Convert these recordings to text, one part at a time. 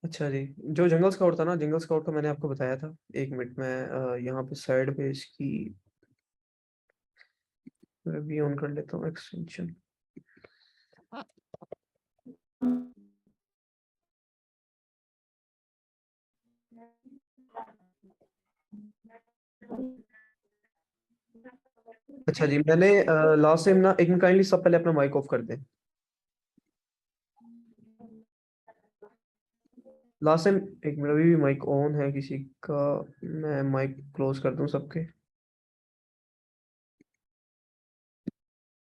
अच्छा जी, जो जंगल स्काउट था ना, जंगल स्काउट का मैंने आपको बताया था। 1 मिनट में यहाँ पे साइड पे इसकी मैं भी ऑन कर लेता हूँ एक्सटेंशन। अच्छा जी, मैंने लास्ट टाइम ना, एक मिनट काइंडली सब पहले अपना माइक ऑफ कर दें। लास्ट टाइम, एक मिनट, अभी भी माइक ऑन है किसी का। मैं माइक क्लोज कर दूं सबके।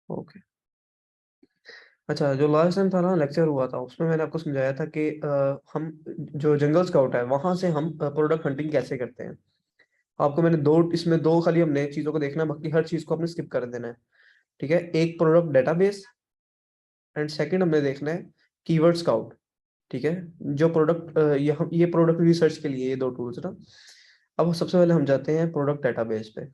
ओके। अच्छा, जो लास्ट टाइम था ना, लेक्चर हुआ था, उसमें मैंने आपको समझाया था कि हम जो जंगल स्काउट है वहां से हम प्रोडक्ट हंटिंग कैसे करते हैं। आपको मैंने इसमें दो खाली हमने चीजों को देखना है, बाकी हर चीज को आपने स्किप कर देना है। ठीक है, एक प्रोडक्ट डेटाबेस, एंड सेकंड हमने देखना है कीवर्ड स्काउट। ठीक है, जो प्रोडक्ट ये प्रोडक्ट रिसर्च के लिए ये दो टूल्स ना। अब सबसे पहले हम जाते हैं प्रोडक्ट डेटाबेस पे।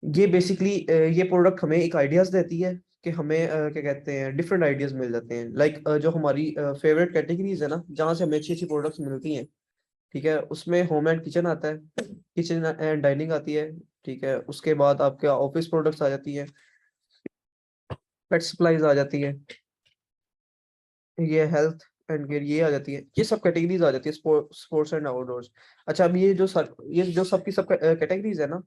ये बेसिकली ये प्रोडक्ट हमें एक आइडियाज देती है कि हमें क्या कहते हैं, डिफरेंट आइडियाज मिल जाते हैं। लाइक जो हमारी फेवरेट कैटेगरीज है ना, जहाँ से हमें अच्छी अच्छी प्रोडक्ट्स मिलती हैं। ठीक है, उसमें होम एंड किचन आता है, किचन एंड डाइनिंग आती है। ठीक है, उसके बाद आपके ऑफिस प्रोडक्ट्स आ जाती है, पेट सप्लाईज आ जाती है, ये हेल्थ एंड केयर ये आ जाती है, ये सब कैटेगरीज आ जाती है, स्पोर्ट्स एंड आउटडोर्स। अच्छा, अब ये जो सबकी सब कैटेगरीज है ना,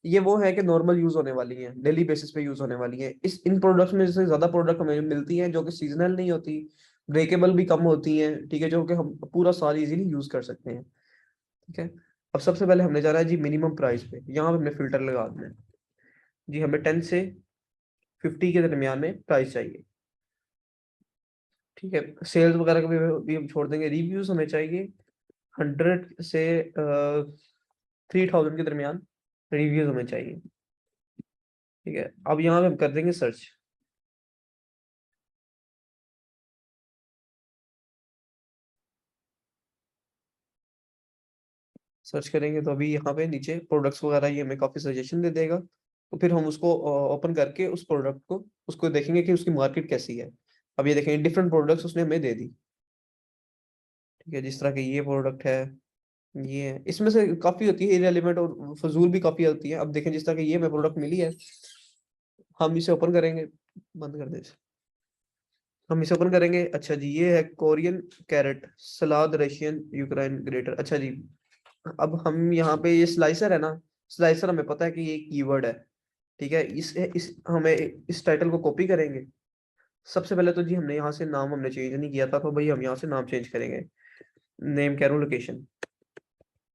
ये वो है कि नॉर्मल यूज होने वाली हैं, डेली बेसिस पे यूज होने वाली हैं। इन प्रोडक्ट्स में से ज्यादा प्रोडक्ट हमें मिलती हैं जो कि सीजनल नहीं होती, ब्रेकेबल भी कम होती हैं। ठीक है, जो कि हम पूरा साल इजीली यूज कर सकते हैं। ठीक है, अब सबसे पहले हमने जाना है जी मिनिमम प्राइस पे। यहाँ पे हमने फिल्टर लगा देना है जी, हमें 10 से 50 के दरमियान में प्राइस चाहिए। ठीक है, सेल्स वगैरह का भी हम छोड़ देंगे। रिव्यूज हमें चाहिए 100 से 3000 के दरमियान रिव्यूज हमें चाहिए। ठीक है, अब यहाँ पे हम कर देंगे सर्च। सर्च करेंगे तो अभी यहाँ पे नीचे प्रोडक्ट्स वगैरह ये हमें काफी सजेशन दे देगा। तो फिर हम उसको ओपन करके उस प्रोडक्ट को उसको देखेंगे कि उसकी मार्केट कैसी है। अब ये देखेंगे डिफरेंट प्रोडक्ट्स उसने हमें दे दी। ठीक है, जिस तरह के ये प्रोडक्ट है, ये है, इसमें से काफी होती है इरेलीवेंट और फजूल भी काफी होती है। अब देखें, जिस तरह की ये हमें प्रोडक्ट मिली है, हम इसे ओपन करेंगे। बंद कर दे इसे। हम इसे ओपन करेंगे। अच्छा जी, ये है कोरियन कैरेट सलाद रशियन यूक्रेन ग्रेटर। अच्छा जी, अब हम यहाँ पे ये स्लाइसर है ना, स्लाइसर हमें पता है कि ये कीवर्ड है। ठीक है, इस हमें इस टाइटल को कॉपी करेंगे। सबसे पहले तो जी हमने यहाँ से नाम हमने चेंज नहीं किया था, तो भाई हम यहाँ से नाम चेंज करेंगे। नेम कैरो लोकेशन,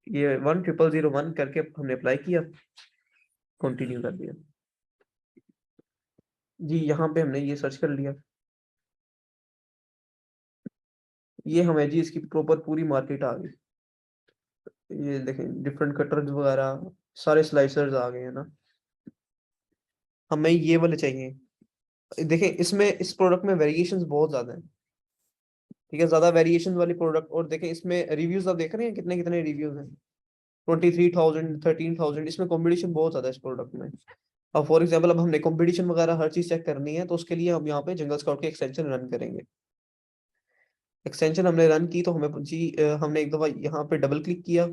ये 10001 करके हमने अप्लाई किया, कंटिन्यू कर दिया। जी यहाँ पे हमने ये सर्च कर लिया। ये हमें जी इसकी प्रॉपर पूरी मार्केट आ गई। ये देखें डिफरेंट कटर्स वगैरह, सारे स्लाइसर्स आ गए हैं ना। हमें ये वाले चाहिए। देखें, इसमें इस प्रोडक्ट में वेरिएशंस बहुत ज्यादा है। ठीक है, ज्यादा वेरिएशन वाली प्रोडक्ट। और देखें इसमें रिव्यूज आप देख रहे हैं कितने कितने रिव्यूज हैं। 23,000 13,000, इसमें कॉम्पिटिशन बहुत ज्यादा है इस प्रोडक्ट में। अब फॉर एग्जाम्पल, अब हमने कॉम्पिटिशन वगैरह हर चीज चेक करनी है, तो उसके लिए हम यहाँ पे जंगल स्काउट के एक्सटेंशन रन करेंगे। एक्सटेंशन हमने रन की तो हमें जी हमने एक दफा यहाँ पे डबल क्लिक किया।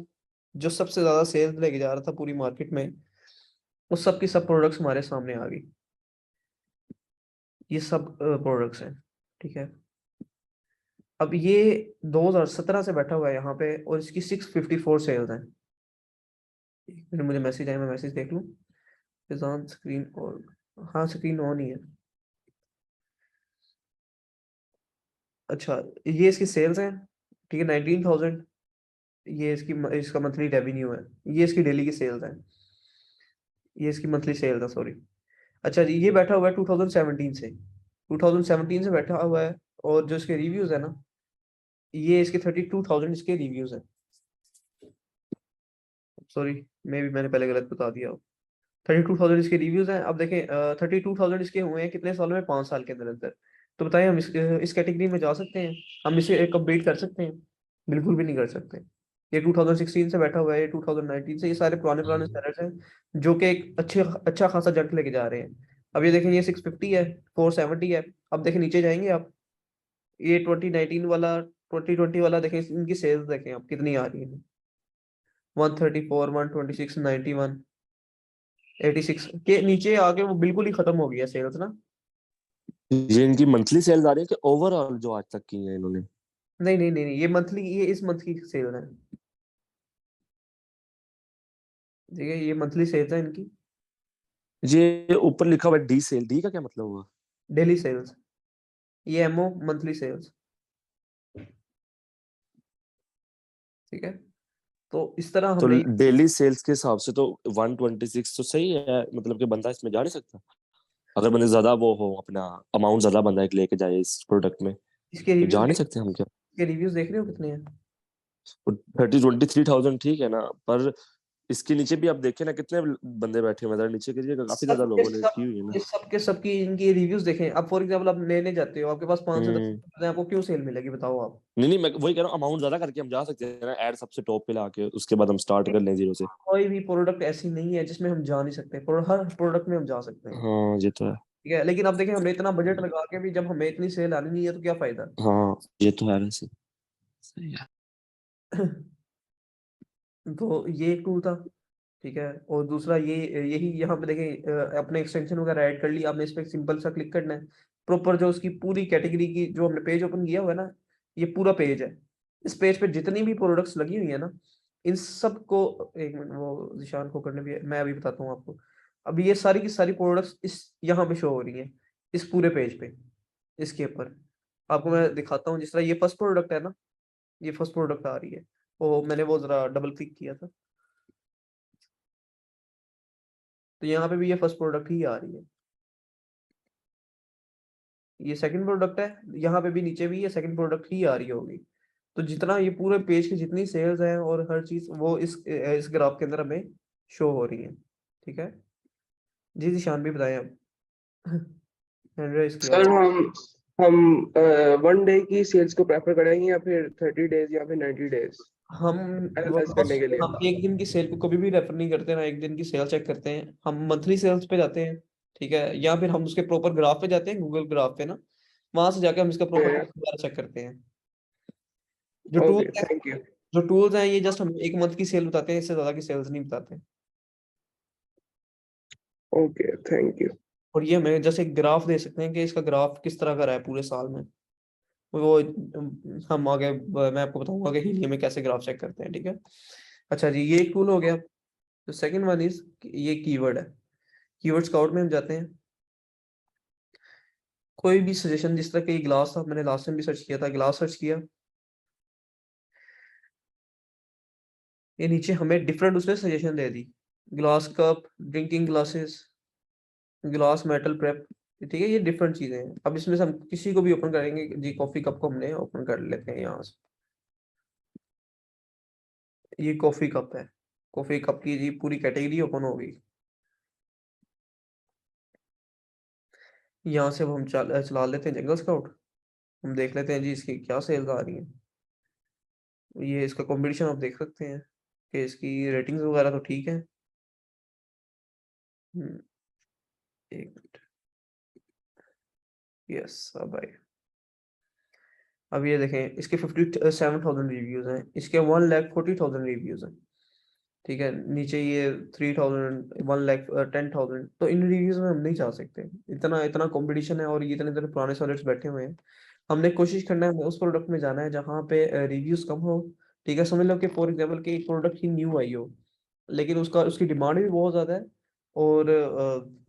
जो सबसे ज्यादा सेल्स लेके जा रहा था पूरी मार्केट में, उस सब की सब प्रोडक्ट्स हमारे सामने आ गई। ये सब प्रोडक्ट्स हैं। ठीक है, अब ये 2017 से बैठा हुआ है यहाँ पे, और इसकी 654 सेल्स हैं। फिर मुझे मैसेज आया, मैं मैसेज देख लूँ। ऑन स्क्रीन, और हाँ स्क्रीन ऑन ही है। अच्छा, ये इसकी सेल्स हैं। ठीक है, 19,000। ये इसका मंथली रेवेन्यू है। ये इसकी डेली की सेल्स है। ये इसकी मंथली सेल्स है, सॉरी। अच्छा जी, ये बैठा हुआ है 2017 से, 2017 से बैठा हुआ है। और जो इसके रिव्यूज है ना, ये इसके 32,000 इसके रिव्यूज है। सॉरी, मैंने पहले गलत बता दिया। 32,000 इसके रिव्यूज हैं। अब देखें, 32,000 इसके हुए हैं कितने सालों में, 5 साल के अंदर अंदर। तो बताएं, हम इस कैटेगरी में जा सकते हैं? हम इसे कंप्लीट कर सकते हैं? बिल्कुल भी नहीं कर सकते। ये 2016 से बैठा हुआ है, ये 2019 से, ये सारे पुराने पुराने सेलर्स हैं जो कि एक अच्छा खासा जंप लेके जा रहे हैं। अब ये देखें, ये 650 है, 470 है। अब देखें नीचे जाएंगे आप, ये 2019 वाला 2020 वाला देखें, इनकी सेल्स देखें आप कितनी आ रही है। 134, 126, 91, 86 के नीचे आके वो बिल्कुल ही खत्म हो गया सेल्स ना। ये इनकी मंथली सेल्स आ रही है कि ओवरऑल जो आज तक की है इन्होंने? नहीं नहीं नहीं नहीं, ये मंथली, ये इस मंथ की सेल है। ठीक है, ये मंथली सेल्स है इनकी। ये ऊपर लिखा हुआ है डी सेल, डी का क्या मतलब हुआ? डेली सेल्स, ये एमओ मंथली सेल्स। ठीक है, तो इस तरह तो हमने। डेली सेल्स के हिसाब से तो 126 तो सही है, मतलब कि बंदा इसमें जा नहीं सकता अगर बंदे ज्यादा वो हो, अपना अमाउंट ज्यादा बंदा एक लेके जाए इस प्रोडक्ट में, इसके तो रिव्यूज जा नहीं देख, सकते हम क्या? इसके रिव्यूज देख रहे हो कितने हैं? 23,000 ठीक है ना, पर इसके नीचे भी आप देखें ना कितने बंदे बैठे हुए हैं, जरा नीचे करिए, काफी ज्यादा सबके लोगों ने सब, की हुई है ना। ये सबके सबकी इनकी रिव्यूज देखें। अब फॉर एग्जांपल आप लेने जाते हो, आपके पास 5 से 10 हम्म। हैं, आपको क्यों सेल मिलेगी बताओ आप? नहीं नहीं, मैं वही कह रहा हूँ, अमाउंट ज्यादा करके हम जा सकते हैं ना, ऐड सबसे टॉप पे लाके उसके बाद हम स्टार्ट कर लें जीरो से। कोई भी प्रोडक्ट ऐसी नहीं है जिसमें हम जा नहीं सकते, हर प्रोडक्ट में हम जा सकते हैं। हाँ ये तो है। ठीक है, लेकिन अब देखें, हमने इतना बजट लगा के भी जब हमें इतनी सेल आनी नहीं है तो क्या फायदा? हाँ ये तो है वैसे। सही है। तो ये एक टूल था। ठीक है, और दूसरा ये, यही यहाँ पे देखें, अपने एक्सटेंशन वगैरह ऐड कर ली आपने, इस पे सिंपल सा क्लिक करना है। प्रॉपर जो उसकी पूरी कैटेगरी की जो हमने पेज ओपन किया हुआ है ना, ये पूरा पेज है। इस पेज पे जितनी भी प्रोडक्ट्स लगी हुई है ना, इन सब को, एक मिनट, वो निशान को करने भी है, मैं अभी बताता हूँ आपको। अभी ये सारी की सारी प्रोडक्ट्स इस यहाँ पे शो हो रही हैं, इस पूरे पेज पे, इसके ऊपर आपको मैं दिखाता हूँ। जिस तरह ये फर्स्ट प्रोडक्ट है ना, ये फर्स्ट प्रोडक्ट आ रही है, वो मैंने वो जरा डबल क्लिक किया था, तो यहाँ पे भी ये फर्स्ट प्रोडक्ट ही आ रही है। ये सेकंड प्रोडक्ट है, यहाँ पे भी नीचे भी ये सेकंड प्रोडक्ट ही आ रही होगी। तो जितना ये पूरे पेज की जितनी सेल्स हैं और हर चीज, वो इस ग्राफ के अंदर हमें शो हो रही है। ठीक है जी, निशान भी बताएं आप। हैंड रेज किया सर हुआ। हम 1 डे की सेल्स को प्रेफर करेंगे या फिर 30 डेज या फिर 90 डेज हम एनालाइज करने के लिए? हम एक दिन की सेल को कभी भी रेफर नहीं करते ना, एक दिन की सेल चेक करते हैं, हम मंथली सेल्स पे जाते हैं। ठीक है, या फिर हम उसके प्रॉपर ग्राफ पे जाते हैं, गूगल ग्राफ पे ना, वहां से जाके हम इसका प्रॉपर चेक करते हैं। जो टूल ओके, थैंक यू। जो टूल्स हैं, ये जस्ट हम एक मंथ की सेल बताते हैं, इससे ज्यादा की सेल्स नहीं बताते। Okay, thank you. और ये हमें जैसे एक ग्राफ दे सकते हैं कि इसका ग्राफ किस तरह का रहा है पूरे साल में। वो हम आगे, मैं आपको बताऊंगा कि हीलियम में कैसे ग्राफ चेक करते हैं। ठीक है, अच्छा जी, ये एक टूल हो गया। तो सेकंड वन इज, ये कीवर्ड है। कीवर्ड स्काउट में हम जाते हैं, कोई भी सजेशन, जिस तरह का ये ग्लास था, मैंने लास्ट टाइम भी सर्च किया था, ग्लास सर्च किया, ये नीचे हमें डिफरेंट उसने सजेशन दे दी। Glass cup, drinking glasses, glass metal prep. ठीक है, ये डिफरेंट चीजें हैं। अब इसमें से हम किसी को भी ओपन करेंगे जी, कॉफी कप को हमने ओपन कर लेते हैं यहाँ से। ये कॉफी कप है, कॉफी कप की जी पूरी कैटेगरी ओपन हो गई। यहाँ से अब हम चला लेते हैं जंगल स्काउट, हम देख लेते हैं जी इसकी क्या सेल्स आ रही हैं। ये इसका कंपटीशन आप देख सकते हैं कि इसकी रेटिंग्स वगैरह तो ठीक है। एक मिनट, यस, अब आए। अब ये देखें, इसके 57,000 रिव्यूज हैं, इसके 1,40,000 रिव्यूज हैं। ठीक है, नीचे ये 3,000, 1,10,000। तो इन रिव्यूज में हम नहीं जा सकते, इतना इतना कंपटीशन है और ये इतने इतने पुराने सेलर्स बैठे हुए हैं। हमने कोशिश करना है, हमें उस प्रोडक्ट में जाना है जहाँ पे रिव्यूज कम हो। ठीक है, समझ लो कि फॉर एग्जाम्पल कि एक प्रोडक्ट ही न्यू आई हो, लेकिन उसकी डिमांड भी बहुत ज्यादा है, और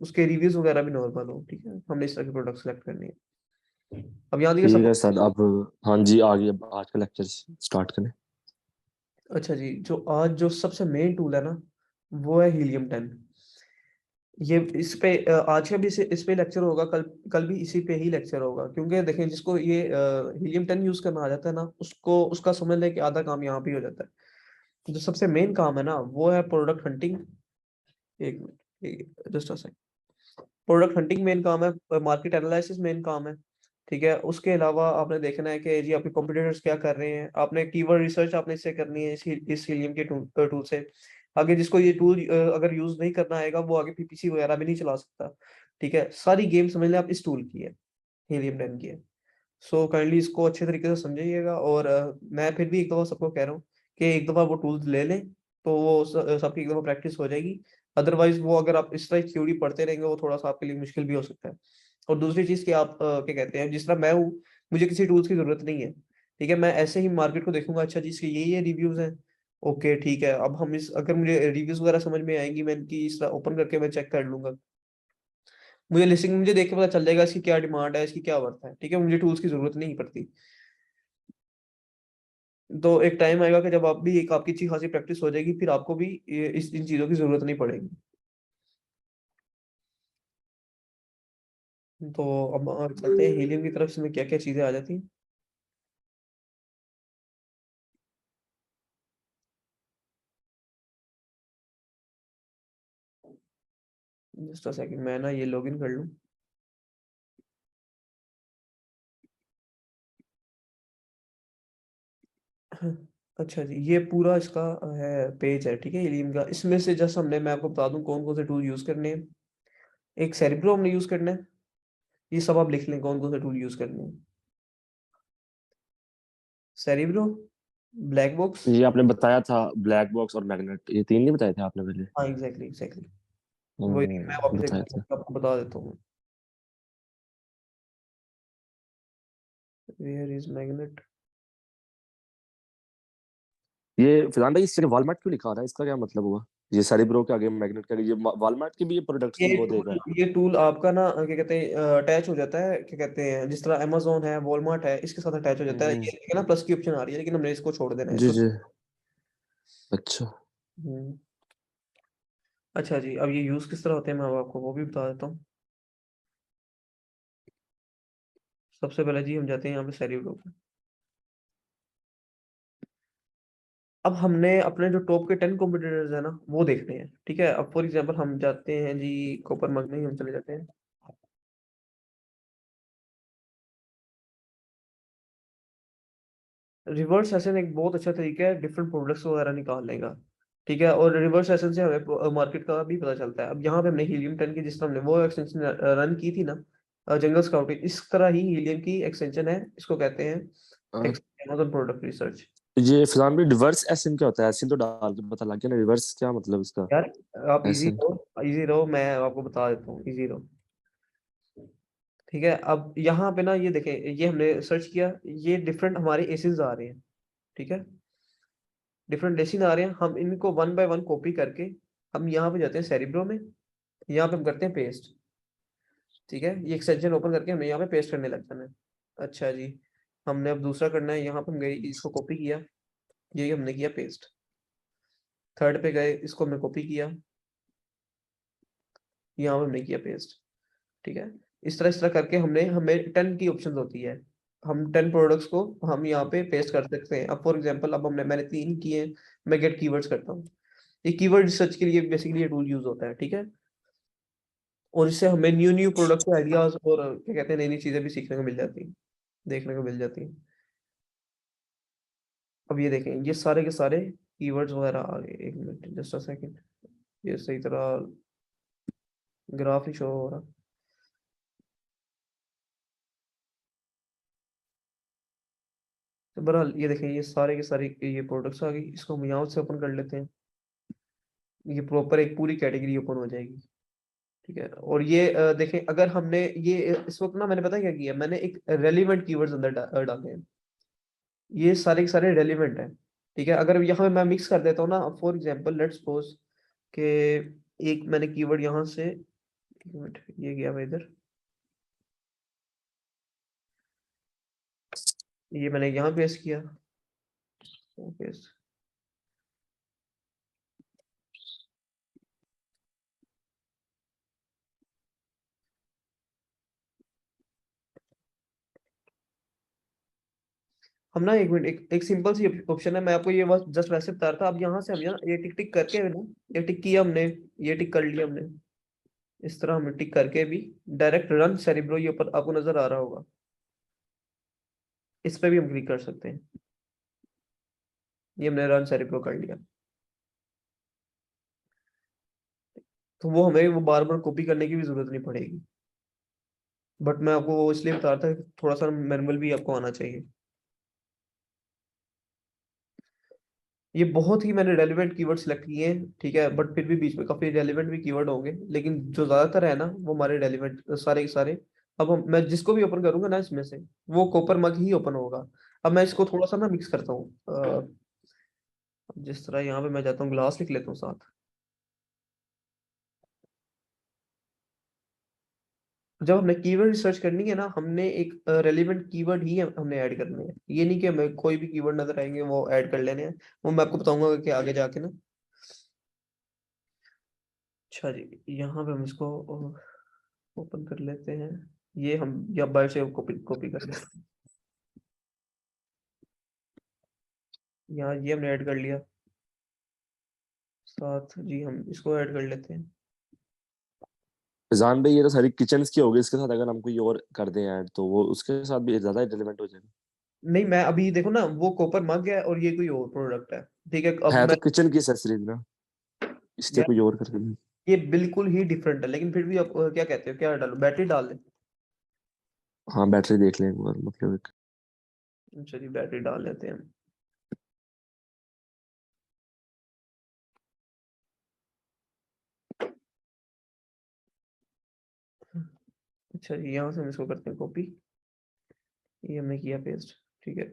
उसके रिव्यूज वगैरह भी नॉर्मल हो। ठीक है, हमने इस तरह के प्रोडक्ट सेलेक्ट करनी है। अब यहाँ देखिए ठीक सब। है सर, अब हाँ जी, आगे अब आज का लेक्चर स्टार्ट करें। अच्छा जी, जो आज जो सबसे मेन टूल है ना, वो है हीलियम 10। ये इस पे आज का भी इस पे लेक्चर होगा, कल कल भी इसी पे ही लेक्चर होगा, क्योंकि देखें, जिसको ये हीलियम 10 यूज करना आ जाता है ना, उसको उसका समझ लें कि आधा काम यहाँ पे ही हो जाता है। जो सबसे मेन काम है ना, वो है प्रोडक्ट हंटिंग। एक minute, just a second. Product hunting main काम है, मार्केट एनालिसिस मेन काम है। ठीक है, उसके अलावा आपने देखना है कि जी आपके कॉम्पिटिटर्स क्या कर रहे हैं, आपने कीवर्ड रिसर्च आपने इससे करनी है, इस हीलियम के टूल से। आगे जिसको ये टूल अगर यूज नहीं करना आएगा, वो आगे पीपीसी वगैरह भी नहीं चला सकता। ठीक है, सारी गेम समझ लें आप इस टूल की है, हीलियम 10 की है। सो काइंडली इसको अच्छे तरीके से समझिएगा। और मैं फिर भी एक दफ़ा सबको कह रहा हूँ कि एक दफ़ा वो टूल्स ले लें, तो वो सबकी एक दफ़ा प्रैक्टिस हो जाएगी। अदरवाइज़ वो अगर आप इस तरह थ्योरी पढ़ते रहेंगे, वो थोड़ा-सा आपके लिए मुश्किल भी हो सकता है। और दूसरी चीज़ कि आप क्या कहते हैं, जिस तरह मैं हूँ, मुझे किसी टूल्स की ज़रूरत नहीं है, ठीक है? मैं ऐसे ही मार्केट को देखूँगा, अच्छा जी इसके ये रिव्यूज़ हैं, ओके ठीक है। अब हम इस अगर मुझे रिव्यूज़ वगैरह समझ में आएँगी, मैं इनकी इस तरह ओपन करके मैं चेक कर लूँगा। मुझे लिस्टिंग मुझे देख के पता चल जाएगा इसकी क्या डिमांड है, इसकी क्या वर्थ है, ठीक है? मुझे टूल्स की ज़रूरत नहीं पड़ती। तो एक टाइम आएगा कि जब आप भी एक आपकी अच्छी खासी प्रैक्टिस हो जाएगी, फिर आपको भी ये इस इन चीज़ों की ज़रूरत नहीं पड़ेगी। तो अब चलते हैं हीलियम की तरफ, इसमें क्या-क्या चीज़ें आ जाती हैं। जस्ट अ सेकंड, मैं ना ये लॉगिन कर लूँ। अच्छा जी, ये पूरा इसका है पेज है, ठीक है हीलियम का। इसमें से जस्ट मैं आपको बता दूँ कौन-कौन से टूल यूज़ करने हैं। एक सेरेब्रो हमने यूज़ करना है, ये सब आप लिख लें कौन-कौन से टूल यूज़ करने हैं। सेरेब्रो, ब्लैक बॉक्स, ये आपने बताया था ब्लैक बॉक्स और मैग्नेट, ये 3 नहीं बताए थे आपने पहले? हाँ, एग्ज़ैक्टली। वही मैं वापस एक बताए थे। बार आपको बता देता हूँ। Where is magnet? ये फिलहाल भाई इससे वॉलमार्ट क्यों लिखा आ रहा है, इसका क्या मतलब हुआ? ये सेरेब्रो के आगे मैग्नेट के आगे ये वॉलमार्ट के भी ये प्रोडक्ट्स की वो देगा? ये टूल आपका ना क्या कहते हैं अटैच हो जाता है, क्या कहते हैं जिस तरह अमेज़न है, वॉलमार्ट है, इसके साथ अटैच हो जाता है। हम्म, ये देखिए ना प्लस की ऑप्शन आ रही है, लेकिन हमने इसको छोड़ देना है जी इसको। जी। अच्छा। हुँ। अच्छा जी, अब ये यूज़ किस तरह होते हैं मैं अब आपको वो भी बता देता हूँ। सबसे पहले जी हम जाते हैं यहाँ पे सेरेब्रो पे। अब हमने अपने जो टॉप के 10 कॉम्पिटिटर्स हैं ना, वो देखने हैं, ठीक है? अब फॉर एग्ज़ाम्पल हम जाते हैं जी कॉपर मग में ही हम चले जाते हैं। रिवर्स सेशन एक बहुत अच्छा तरीका है डिफरेंट प्रोडक्ट्स वगैरह निकालने का, ठीक है? और रिवर्स सेशन से हमें मार्केट का भी पता चलता है। अब यहाँ पे हमने हीलियम 10 की जिस तरह हमने वो एक्सटेंशन रन की थी ना, जंगल स्काउटिंग, इस तरह ही हीलियम की एक्सटेंशन है, इसको कहते हैं अ, अमेज़न प्रोडक्ट रिसर्च। ये फिलहाल में रिवर्स एसिन क्या होता है? एसिन तो डाल के पता लग गया ना, रिवर्स क्या मतलब इसका? यार आप एसिन। इजी रहो, मैं आपको बता देता हूँ, इजी रहो, ठीक है? अब यहाँ पे ना ये देखें, ये हमने सर्च किया, ये डिफरेंट हमारे एसिड्स आ रहे हैं, ठीक है? डिफरेंट एसिड आ रहे हैं, हम इनको वन बाय वन कॉपी करके हम यहाँ पे जाते हैं सेरेब्रो में, यहाँ पे हम करते हैं पेस्ट, ठीक है? ये एक्सटेंशन ओपन करके हमें यहाँ पे पेस्ट करने लग जाना है। अच्छा जी, हमने अब दूसरा करना है, यहाँ पे हम गए, इसको कॉपी किया, ये हमने किया पेस्ट। थर्ड पे गए, इसको हमने कॉपी किया, यहाँ पे हमने किया पेस्ट, ठीक है? इस तरह करके हमें 10 की ऑप्शंस होती है। हम 10 प्रोडक्ट्स को हम यहाँ पे पेस्ट कर सकते हैं। अब फॉर एग्जांपल अब मैंने 3 किए हैं, मैं गेट कीवर्ड्स करता हूँ। ये कीवर्ड रिसर्च के लिए बेसिकली ये टूल यूज़ होता है, ठीक है? और इससे हमें न्यू प्रोडक्ट के आइडियाज़ और क्या कहते हैं नई-नई चीज़ें भी सीखने को मिल जाती हैं, देखने को मिल जाती हैं। अब ये देखें, ये सारे के सारे कीवर्ड्स वगैरह आ गए। 1 मिनट जस्ट अ सेकंड, ये सही तरह ग्राफ ही शो हो रहा। तो बहरहाल ये देखें, ये सारे के सारे ये प्रोडक्ट्स आ गई, इसको हम यहाँ से ओपन कर लेते हैं। ये प्रॉपर एक पूरी कैटेगरी ओपन हो जाएगी, ठीक है? और ये देखें, अगर हमने ये इस वक़्त ना मैंने पता है क्या किया? मैंने एक रेलेवेंट कीवर्ड्स अंदर डाले हैं। ये सारे के सारे रेलेवेंट हैं, ठीक है? अगर यहाँ पे मैं मिक्स कर देता हूँ ना, फॉर एग्ज़ाम्पल लेट्स सपोज़ कि एक मैंने कीवर्ड यहाँ से 1 मिनट, ये गया मैं इधर, ये मैंने यहाँ पेस्ट किया, पेस्ट। हम ना 1 मिनट, एक सिंपल सी ऑप्शन है, मैं आपको ये बस जस्ट वैसे बता रहा था। अब यहाँ से हम ये टिक टिक करके ना, ये टिक किया हमने, ये टिक कर लिया हमने, इस तरह हमने टिक करके भी डायरेक्ट रन सेरेब्रो ये ऊपर आपको नजर आ रहा होगा, इस पे भी हम क्लिक कर सकते हैं। ये हमने रन सेरेब्रो कर लिया, तो वो हमें वो बार बार कॉपी करने की भी जरूरत नहीं पड़ेगी। बट मैं आपको वो इसलिए बता रहा था कि थोड़ा सा मैनुअल भी आपको आना चाहिए। ये बहुत ही मैंने रेलिवेंट कीवर्ड सिलेक्ट किए हैं, ठीक है, बट फिर भी बीच में काफी रेलिवेंट भी कीवर्ड होंगे, लेकिन जो ज्यादातर है ना वो हमारे रेलिवेंट सारे के सारे। अब मैं जिसको भी ओपन करूंगा ना इसमें से, वो कॉपर मग ही ओपन होगा। अब मैं इसको थोड़ा सा ना मिक्स करता हूँ, जिस तरह यहाँ पे मैं जाता हूँ, ग्लास लिख लेता हूँ साथ। जब हमने कीवर्ड रिसर्च करनी है ना, हमने एक रेलिवेंट कीवर्ड ही हमने ऐड करने हैं, ये नहीं कि हमें कोई भी कीवर्ड नजर आएंगे वो ऐड कर लेने हैं। वो मैं आपको बताऊंगा कि आगे जाके ना। अच्छा जी, यहाँ पे हम इसको ओपन कर लेते हैं। ये हम या बायो से कॉपी कॉपी कर लेते हैं। यहाँ ये हमने ऐड कर लिया साथ जी, हम इसको ऐड कर लेते हैं। जान भाई, ये तो सारी किचन्स की होगी, इसके साथ अगर हम कोई और कर दें ऐड तो वो उसके साथ भी ज्यादा रिलेवेंट हो जाएगा। नहीं, मैं अभी देखो ना, वो कॉपर मग है और ये कोई और प्रोडक्ट है, ठीक है। अब है मैं तो किचन की एक्सेसरीज ना, इसलिए यार, कोई और करके नहीं। ये बिल्कुल ही डिफरेंट है, लेकिन फिर भी आप क्या कहते हो, क्या डालो, बैटरी डाल लें? हाँ, बैटरी देख लें एक बार, मतलब एक। चलिए बैटरी डाल लेते हैं हम। अच्छा जी, यहाँ से हम इसको करते हैं कॉपी। ये हमने किया पेस्ट, ठीक है।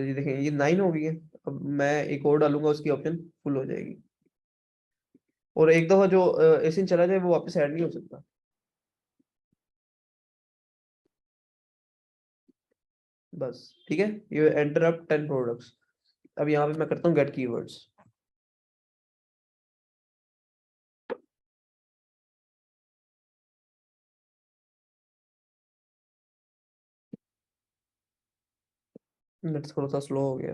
ये देखें, ये 9 हो गई है। अब मैं एक और डालूंगा, उसकी ऑप्शन फुल हो जाएगी। और एक दफा जो एसिन चला जाए वो वापस ऐड नहीं हो सकता। बस, ठीक है। ये एंटर अप 10 प्रोडक्ट्स। अब यहाँ पे मैं करता हूँ गेट कीवर्ड्स। नेट थोड़ा सा स्लो हो गया।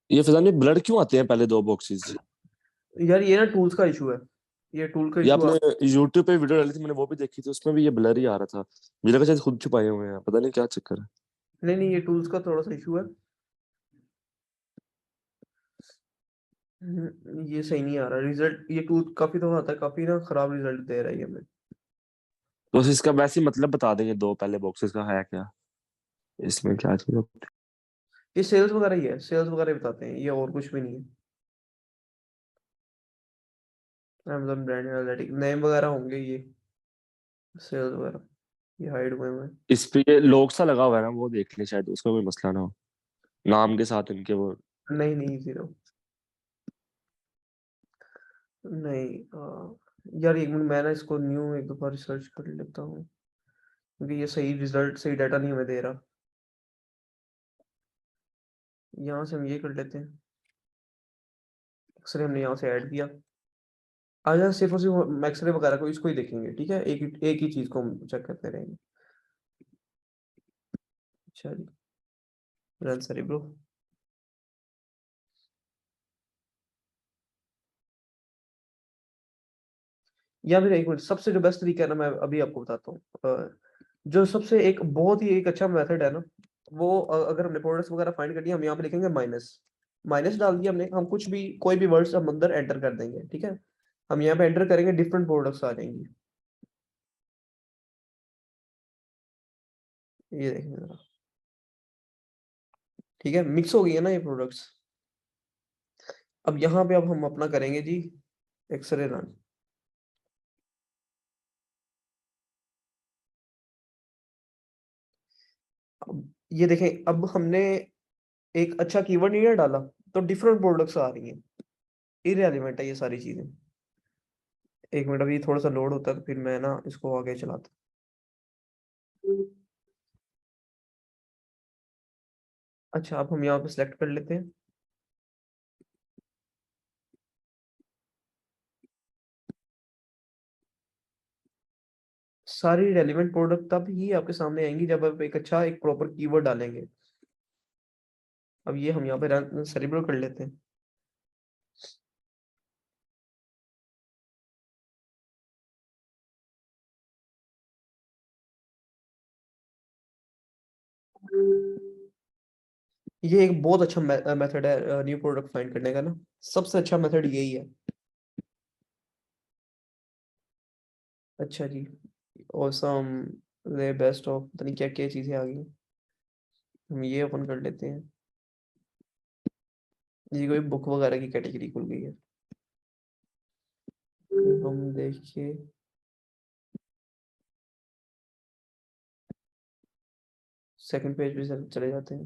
ये फिजान में ब्लर क्यों आते हैं पहले दो बॉक्सेस? यार ये ना टूल्स का इशू है। ये टूल का ये इशू। आपने यूट्यूब पे वीडियो डाली थी, मैंने वो भी देखी थी, उसमें भी ये ब्लर ही आ रहा था। मुझे लगा शायद खुद छुपाए हुए हैं, पता नहीं क्या चक्कर है। नहीं नहीं, ये टूल्स का थोड़ा सा इशू है। ये सही नहीं आ रहा रिजल्ट, ये टूल काफी दफा आता है, काफी ना खराब रिजल्ट दे रहा है ये हमें। तो बस इसका वैसे ही मतलब बता देंगे, दो पहले बॉक्सेस का है क्या, इसमें क्या चीज होती ये सेल्स वगैरह ही है, सेल्स वगैरह ही बताते हैं, ये और कुछ भी नहीं है। Amazon ब्रांड एनालिटिक नेम वगैरह होंगे ये, सेल्स वगैरह, ये हाइड हुए हुए हैं। है। इस पे ये लॉक सा लगा हुआ है ना, वो देख ले, शायद उसका कोई मसला ना हो, नाम के साथ इनके वो। नहीं नहीं, जीरो नहीं। यार एक मिनट, मैं ना इसको न्यू एक दफा रिसर्च कर लेता हूँ, क्योंकि ये सही रिजल्ट, सही डाटा नहीं हमें दे रहा। यहाँ से हम ये कर लेते हैं, एक्सरे हमने यहाँ से ऐड किया। आज यहाँ सिर्फ और सिर्फ एक्सरे वगैरह को इसको ही देखेंगे, ठीक है, एक ही चीज को हम चेक करते रहेंगे। अच्छा जी, रन सेरिब्रो। या फिर एक मिनट, सबसे जो बेस्ट तरीका है ना, मैं अभी आपको बताता हूँ। जो सबसे एक बहुत ही एक अच्छा मेथड है ना, वो अगर हमने प्रोडक्ट्स वगैरह फाइंड कर लिया, हम यहाँ पे लिखेंगे माइनस। माइनस डाल दिया हमने, हम कुछ भी कोई भी वर्ड्स हम अंदर एंटर कर देंगे, ठीक है। हम यहाँ पे एंटर करेंगे, डिफरेंट प्रोडक्ट्स आ जाएंगी। ये देखेंगे जरा, ठीक है, मिक्स हो गई है ना ये प्रोडक्ट्स। अब यहाँ पे अब हम अपना करेंगे जी एक्सरे रन। अब ये देखें, अब हमने एक अच्छा कीवर्ड नहीं ना डाला, तो डिफरेंट प्रोडक्ट्स आ रही हैं। इररिलेवेंट है ये सारी चीजें। एक मिनट, अभी थोड़ा सा लोड होता है, तो फिर मैं ना इसको आगे चलाता हूँ। अच्छा, अब हम यहाँ पे सिलेक्ट कर लेते हैं। सारी रेलिवेंट प्रोडक्ट तब ही आपके सामने आएंगी जब आप एक अच्छा एक प्रॉपर कीवर्ड डालेंगे। अब ये हम यहाँ पे रन सेरिब्रल कर लेते हैं। ये एक बहुत अच्छा मेथड है न्यू प्रोडक्ट फाइंड करने का ना, सबसे अच्छा मेथड यही है। अच्छा जी, ऑसम, ले बेस्ट ऑफ, पता नहीं क्या क्या चीजें आ गई। हम ये ओपन कर लेते हैं। ये कोई बुक वगैरह की कैटेगरी खुल गई है। हम देखिए, सेकंड पेज पे चले जाते हैं।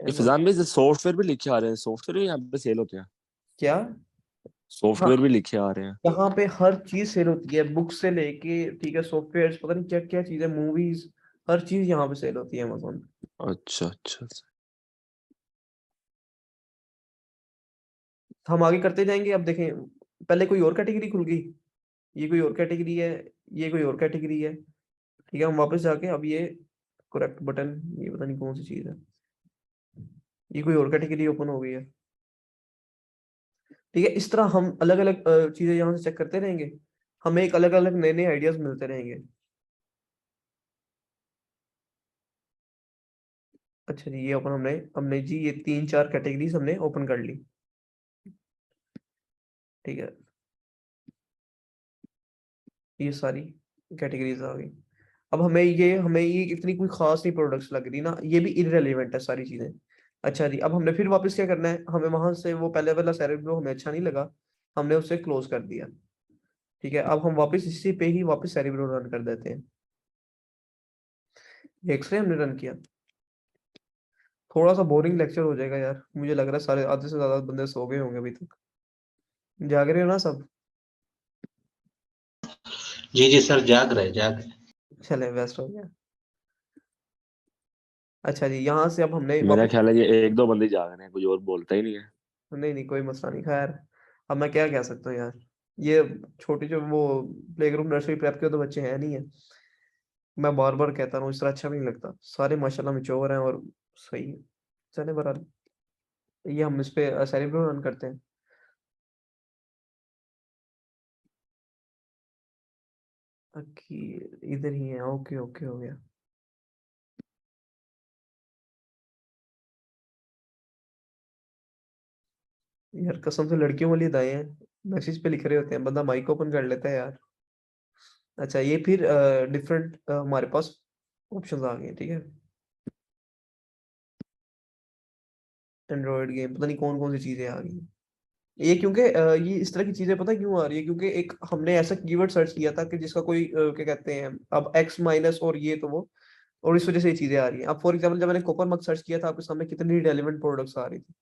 ये फिजान में सॉफ्टवेयर भी लिखे आ रहे हैं, सॉफ्टवेयर भी यहाँ पे सेल होते हैं, क्या? हाँ, सॉफ्टवेयर भी लिखे आ रहे हैं। यहाँ पे हर चीज सेल होती है, बुक से लेके, ठीक है, सॉफ्टवेयर, पता नहीं क्या क्या चीजें, मूवीज, हर चीज यहाँ पे सेल होती है अमेज़न। अच्छा अच्छा अच्छा। हम आगे करते जाएंगे। अब देखें, पहले कोई और कैटेगरी खुल गई, ये कोई और कैटेगरी है, ये कोई और कैटेगरी है। ठीक है, हम वापस जाके अब ये करेक्ट बटन, ये पता नहीं कौन सी चीज है, ये कोई और कैटेगरी ओपन हो गई है। ठीक है, इस तरह हम अलग अलग चीजें यहाँ से चेक करते रहेंगे, हमें एक अलग अलग नए नए आइडियाज मिलते रहेंगे। अच्छा जी, ये ओपन हमने हमने जी ये 3-4 कैटेगरीज हमने ओपन कर ली। ठीक है, ये सारी कैटेगरीज आ गई। अब हमें ये इतनी कोई खास नहीं प्रोडक्ट्स लग रही ना, ये भी इररेलेवेंट है सारी चीजें। अच्छा जी, अब हमने फिर वापस क्या करना है, हमें वहां से वो पहले वाला सेरेब्रो हमें अच्छा नहीं लगा, हमने उसे क्लोज कर दिया। ठीक है, अब हम वापस इसी पे ही वापस सेरेब्रो रन कर देते हैं। एक्सरे हमने रन किया। थोड़ा सा बोरिंग लेक्चर हो जाएगा यार, मुझे लग रहा है सारे आधे से ज्यादा बंदे सो गए होंगे अभी तक। जाग रहे हो ना सब? जी जी सर, जाग रहे जाग रहे। चले, बेस्ट हो गया। अच्छा जी, यहाँ से अब हमने मेरा वापस, ख्याल है ये एक दो बंदे जा रहे हैं, कोई और बोलता ही नहीं है। नहीं नहीं कोई मसला नहीं, खैर अब मैं क्या कह सकता हूँ यार, ये छोटी जो वो प्ले ग्रुप नर्सरी प्रेप के तो बच्चे हैं नहीं है। मैं बार बार कहता हूँ, इस तरह अच्छा भी नहीं लगता, सारे माशाल्लाह मैच्योर हैं और सही है। चले बहरहाल, ये हम इस पे सेरेब्रो रन करते हैं। ओके, इधर ही है, ओके ओके हो गया। यार कसम से लड़कियों वाली दाएं हैं, मैसेज पे लिख रहे होते हैं, बंदा माइक ओपन कर लेता है यार। अच्छा, ये फिर डिफरेंट हमारे पास ऑप्शंस आ गए। ठीक है, एंड्रॉइड गेम, पता नहीं कौन कौन सी चीजें आ गई। ये क्योंकि ये इस तरह की चीजें पता है क्यों आ रही है, क्योंकि एक हमने ऐसा कीवर्ड सर्च किया था कि जिसका कोई क्या कहते हैं, अब एक्स माइनस और ये तो वो, और इस वजह से ये चीजें आ रही हैं। अब फॉर एग्जांपल जब मैंने कोपर मग सर्च किया था, आपके सामने कितनी रेलेवेंट प्रोडक्ट्स आ रही थी।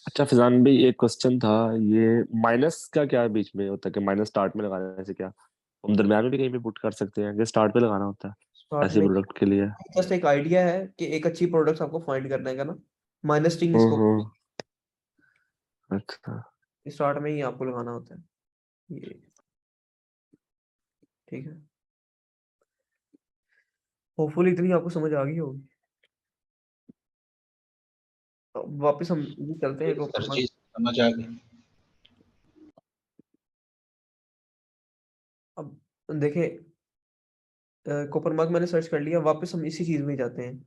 अच्छा फिजान भाई, एक क्वेश्चन था, ये माइनस का क्या बीच में होता है, कि माइनस स्टार्ट में लगाने से क्या हम दरम्यान में भी कहीं पे पुट कर सकते हैं, कि स्टार्ट पे लगाना होता है स्टार्ट ऐसे में प्रोडक्ट के लिए? जस्ट एक आइडिया है कि एक अच्छी प्रोडक्ट्स आपको फाइंड करने का ना, माइनस स्टिंग इसको हम्म। अच्छा। स्टार्ट में ही आपको लगाना होता है ये। ठीक है, होपफुली इतनी आपको समझ आ गई होगी। अब वापस हम ये चलते हैं जी कोपर सर, मग। जी समझ आ गई। अब देखें, कोपर मग मैंने सर्च कर लिया, वापस हम इसी चीज में ही जाते हैं।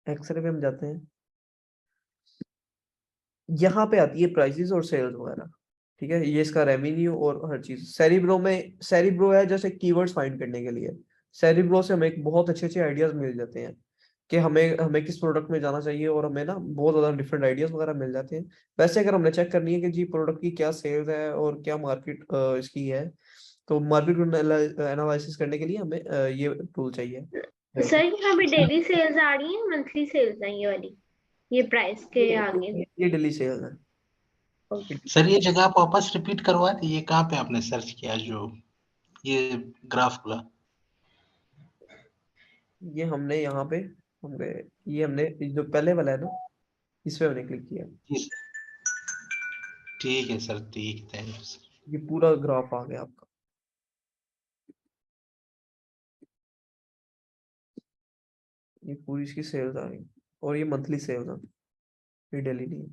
एक्सरे पे हम जाते हैं, यहाँ पे आती है प्राइसेस और सेल्स वगैरह। ठीक है, ये इसका रेवेन्यू और हर चीज। सेरिब्रो है जैसे कीवर्ड्स फाइंड करने के लिए। सेरिब्रो से हमें एक बहुत अच्छे अच्छे आइडियाज मिल जाते हैं कि हमें हमें किस प्रोडक्ट में जाना चाहिए, और हमें ना बहुत ज्यादा डिफरेंट आइडियाज वगैरह मिल जाते हैं। वैसे अगर हमने चेक करनी है कि जी प्रोडक्ट की क्या सेल्स है और क्या मार्केट इसकी है, तो मार्केट एनालिसिस करने के लिए हमें ये टूल चाहिए। सर यहाँ पे डेली सेल्स आ रही है, मंथली सेल्स है ये वाली, ये प्राइस के आगे? ये डेली सेल्स है। सर ये जगह आप वापस रिपीट करवा दी, ये कहाँ पे आपने सर्च किया जो ये ग्राफ खुला? ये हमने यहाँ पे हम गए, ये हमने जो पहले वाला है ना, इस पे हमने क्लिक किया। जी सर, ठीक है सर, ठीक, थैंक यू सर। ये पूरा ग्राफ आ गया आपका। ये पूरी इसकी सेल्स आ गई, और ये मंथली सेल्स है, ये डेली नहीं है।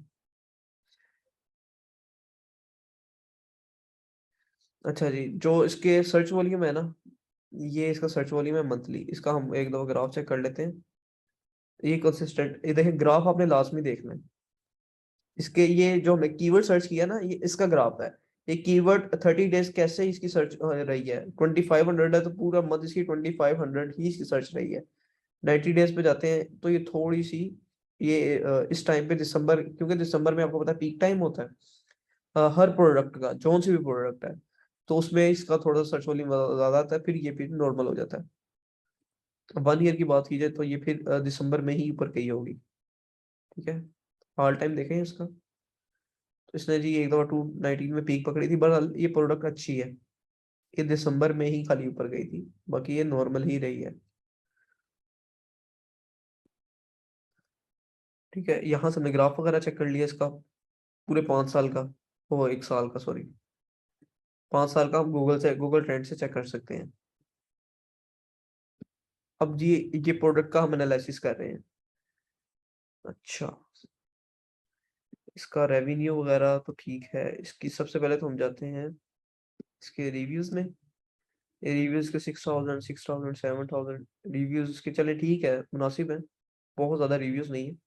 अच्छा जी, जो इसके सर्च वॉल्यूम है ना, ये इसका सर्च वॉल्यूम है मंथली। इसका हम एक दो ग्राफ चेक कर लेते हैं। ये कंसिस्टेंट, ये देखिए ग्राफ आपने लास्ट में देखना है। इसके ये जो हमने कीवर्ड सर्च किया ना, ये इसका ग्राफ है। ये कीवर्ड 30 डेज कैसे इसकी सर्च रही है, 2500 है तो पूरा मंथ इसकी 2500 ही इसकी सर्च रही है। 90 डेज पे जाते हैं तो ये थोड़ी सी, ये इस टाइम पे दिसंबर, क्योंकि दिसंबर में आपको पता है पीक टाइम होता है हर प्रोडक्ट का, जोन सी भी प्रोडक्ट है, तो उसमें इसका थोड़ा सर्च वॉल्यूम ज्यादा आता है, फिर ये फिर नॉर्मल हो जाता है। 1 ईयर की बात की जाए तो ये फिर दिसंबर में ही ऊपर गई होगी। ठीक है, ऑल टाइम देखें इसका, तो इसने जी एक दफा 219 में पीक पकड़ी थी। बहरहाल ये प्रोडक्ट अच्छी है, ये दिसंबर में ही खाली ऊपर गई थी, बाकी ये नॉर्मल ही रही है। ठीक है, यहाँ से हमने ग्राफ वगैरह चेक कर लिया इसका पूरे 5 साल का, वो 1 साल का, सॉरी 5 साल का। हम गूगल ट्रेंड से चेक कर सकते हैं। अब जी ये प्रोडक्ट का हम एनालिसिस कर रहे हैं। अच्छा, इसका रेवेन्यू वगैरह तो ठीक है। इसकी सबसे पहले तो हम जाते हैं इसके रिव्यूज में। ये रिव्यूज के 6000 6000 7000 रिव्यूज इसके, चले ठीक है, मुनासिब है, बहुत ज्यादा रिव्यूज नहीं है।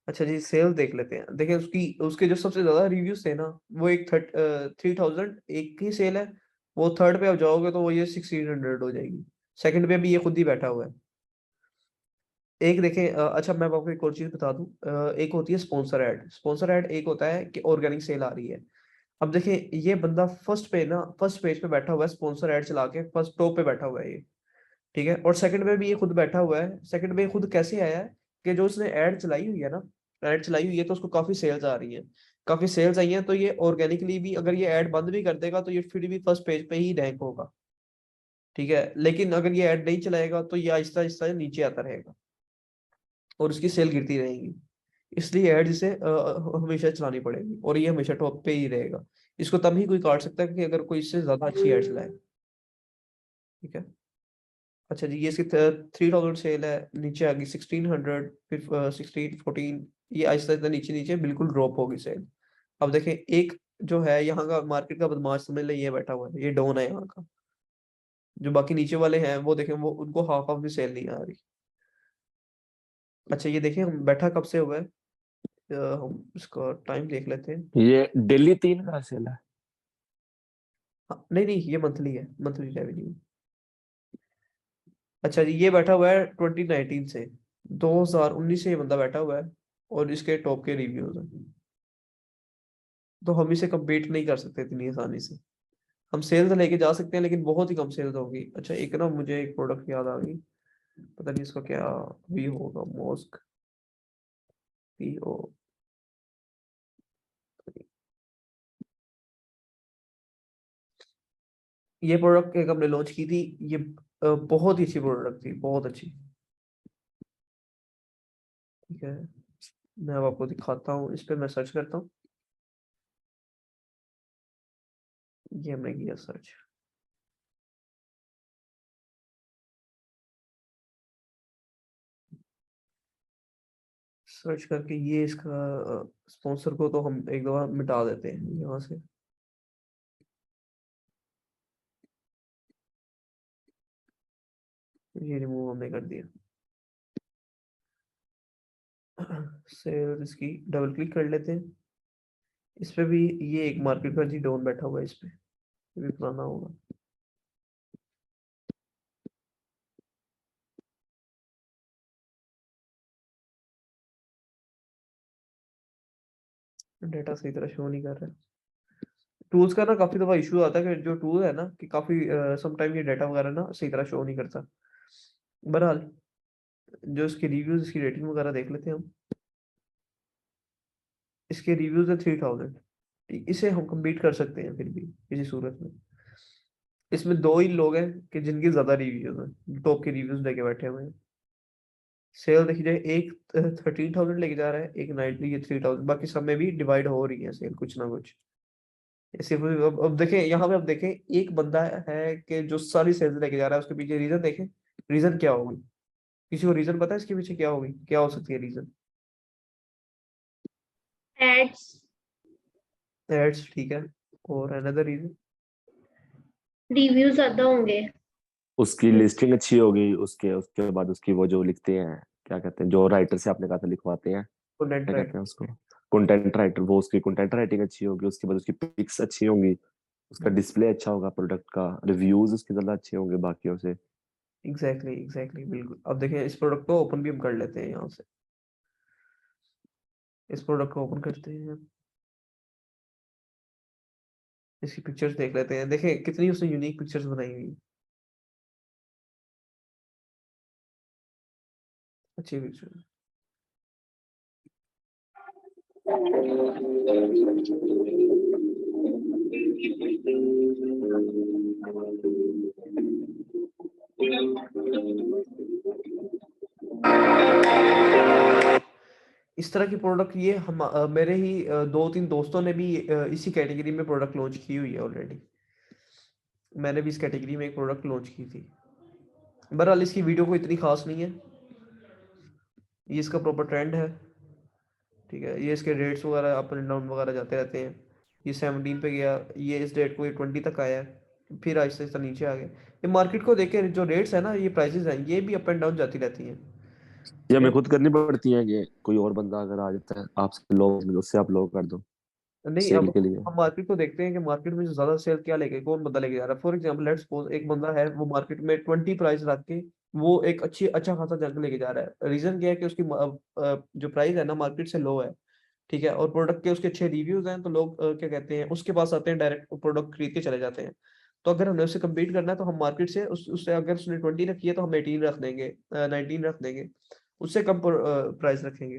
अच्छा जी, सेल देख लेते हैं। देखिए उसकी, उसके जो सबसे ज्यादा रिव्यूज थे ना, वो एक 3000 एक ही सेल है। वो थर्ड पे आप जाओगे तो वो ये 1600 हो जाएगी। सेकंड पे भी ये खुद ही बैठा हुआ है। एक देखें अच्छा मैं आपको एक और चीज बता दूं, एक होती है स्पॉन्सर ऐड। स्पॉन्सर ऐड एक होता है कि ऑर्गेनिक सेल आ रही है। अब देखिए ये बंदा फर्स्ट पेज पे बैठा हुआ है, स्पॉन्सर ऐड चला के फर्स्ट टॉप पे बैठा हुआ है ये। ठीक है, और सेकंड में भी ये खुद बैठा हुआ है। सेकंड में खुद कैसे आया है कि जो उसने ऐड चलाई हुई है ना, ऐड चलाई हुई है तो उसको काफी सेल्स आ रही है, काफी सेल्स आई हैं, तो ये ऑर्गेनिकली भी अगर ये ऐड बंद भी कर देगा तो ये फिर भी फर्स्ट पेज पे ही रैंक होगा। ठीक है, लेकिन अगर ये ऐड नहीं चलाएगा तो ये आहिस्ता आहिस्ता नीचे आता रहेगा और उसकी सेल गिरती रहेगी। इसलिए ऐड इसे हमेशा चलानी पड़ेगी और ये हमेशा टॉप पे ही रहेगा। इसको तभी कोई काट सकता है कि अगर कोई इससे ज्यादा अच्छी ऐड चलाए। ठीक है, अच्छा जी, ये इसकी 3000 सेल है, नीचे आ गई 1600, फिर 16 14, ये आहिस्ता आहिस्ता नीचे नीचे बिल्कुल ड्रॉप होगी सेल। अब देखें एक जो है यहाँ का मार्केट का बदमाश समझ ले, ये बैठा हुआ है, ये डाउन है यहाँ का। जो बाकी नीचे वाले हैं वो देखें, वो उनको हाफ ऑफ भी सेल नहीं आ रही। अच्छा ये देखें हम बैठा कब से हुआ है, हम इसका टाइम देख लेते हैं। ये दिल्ली 3 का सेल है। हाँ, नहीं नहीं, ये मंथली है, मंथली रेवेन्यू। अच्छा जी, ये बैठा हुआ है 2019 से, 2019 से ये बंदा बैठा हुआ है और इसके टॉप के रिव्यूज हैं। तो हम इसे कम्पीट नहीं कर सकते इतनी आसानी से। हम सेल्स लेके जा सकते हैं लेकिन बहुत ही कम सेल्स होगी। अच्छा एक ना मुझे एक प्रोडक्ट याद आ गई, पता नहीं इसका क्या भी होगा, मॉस्क PO। ये प्रोडक्ट एक हमने लॉन्च की थी, ये बहुत ही अच्छी प्रोडक्ट थी, बहुत अच्छी। ठीक है, मैं अब आपको दिखाता हूँ, इस पे मैं सर्च करता हूँ। ये हमने किया सर्च, सर्च करके ये इसका स्पॉन्सर को तो हम एक दफा मिटा देते हैं यहाँ से। ये रिमूव हमने कर दिया। सेल्स इसकी डबल क्लिक कर लेते हैं। इस पे भी ये एक मार्केट का जी डाउन बैठा हुआ है, इस पे ये भी पुराना होगा। डेटा सही तरह शो नहीं कर रहा है। टूल्स का ना काफी दफा इशू आता है कि जो टूल है ना कि काफी समटाइम ये डाटा वगैरह ना सही तरह शो नहीं करता। बहरहाल जो इसके रिव्यूज, इसकी रेटिंग वगैरह देख लेते हैं हम। इसके रिव्यूज है 3000, इसे हम कम्पीट कर सकते हैं फिर भी किसी सूरत में। इसमें दो ही लोग हैं कि जिनके ज्यादा रिव्यूज हैं, टॉप के रिव्यूज लेके बैठे हुए हैं। सेल देखी जाए, एक 13,000 लेके जा रहा है, एक नाइटली ये 3000, बाकी सब में भी डिवाइड हो रही है सेल कुछ ना कुछ। सिर्फ अब देखें यहाँ पे, अब देखें एक बंदा है कि जो सारी सेल्स लेके जा रहा है, उसके पीछे रीजन देखें, रीजन क्या होगी? किसी को रीजन पता है इसके पीछे क्या होगी, क्या हो सकती है रीजन? एड्स एड्स, ठीक है, और अनदर रीजन रिव्यू ज्यादा होंगे। उसकी लिस्टिंग अच्छी होगी, उसके उसके बाद उसकी वो जो लिखते हैं, क्या कहते हैं, जो राइटर से आपने कहा था लिखवाते हैं, कंटेंट क्या कहते राइट। हैं उसको, कंटेंट राइटर, वो उसकी कंटेंट राइटिंग अच्छी होगी, उसके बाद उसकी पिक्स अच्छी होंगी, उसका डिस्प्ले अच्छा होगा, प्रोडक्ट का रिव्यूज उसके ज्यादा अच्छे होंगे बाकियों से। एग्जैक्टली बिल्कुल। अब देखें इस प्रोडक्ट को ओपन भी हम कर लेते हैं यहाँ से। इस प्रोडक्ट को ओपन करते हैं, इसकी पिक्चर्स देख लेते हैं। देखें कितनी उसने यूनिक पिक्चर्स बनाई हुई, अच्छी पिक्चर। इस तरह की प्रोडक्ट ये हम मेरे ही 2-3 दोस्तों ने भी इसी कैटेगरी में प्रोडक्ट लॉन्च की हुई है ऑलरेडी। मैंने भी इस कैटेगरी में एक प्रोडक्ट लॉन्च की थी। बहरहाल इसकी वीडियो को इतनी खास नहीं है, ये इसका प्रॉपर ट्रेंड है, ठीक है। ये इसके रेट्स वगैरह अप एंड डाउन वगैरह जाते रहते हैं। ये 17 पे गया, ये इस डेट को ये 20 तक आया, फिर आहिस्ता आहिस्ता नीचे आ गया। ये मार्केट को देख के जो रेट्स है ना, ये प्राइसेस हैं, ये भी अप एंड डाउन जाती रहती हैं। ये हमें खुद करनी पड़ती है कि कोई और बंदा अगर आ जाता है आपसे लोग, उससे आप लोग कर दो नहीं, सेल अब के लिए? हम मार्केट को देखते हैं कि मार्केट में जो ज्यादा सेल क्या लेके कौन बंदा लेके जा रहा है। फॉर एग्जांपल लेट्स सपोज एक बंदा है, वो मार्केट में 20 प्राइस रख के वो एक अच्छा खासा जंग लेके जा रहा है। रीजन क्या है कि उसकी जो प्राइस है ना मार्केट से लो है, ठीक है, और प्रोडक्ट के उसके अच्छे रिव्यूज हैं, तो लोग क्या कहते हैं उसके पास आते हैं, डायरेक्ट प्रोडक्ट खरीद के चले जाते हैं। तो अगर हमें उससे कम्पीट करना है तो हम मार्केट से उससे अगर उसने 20 रखी है तो हम 18 रख देंगे, 19 रख देंगे, उससे कम प्राइस रखेंगे।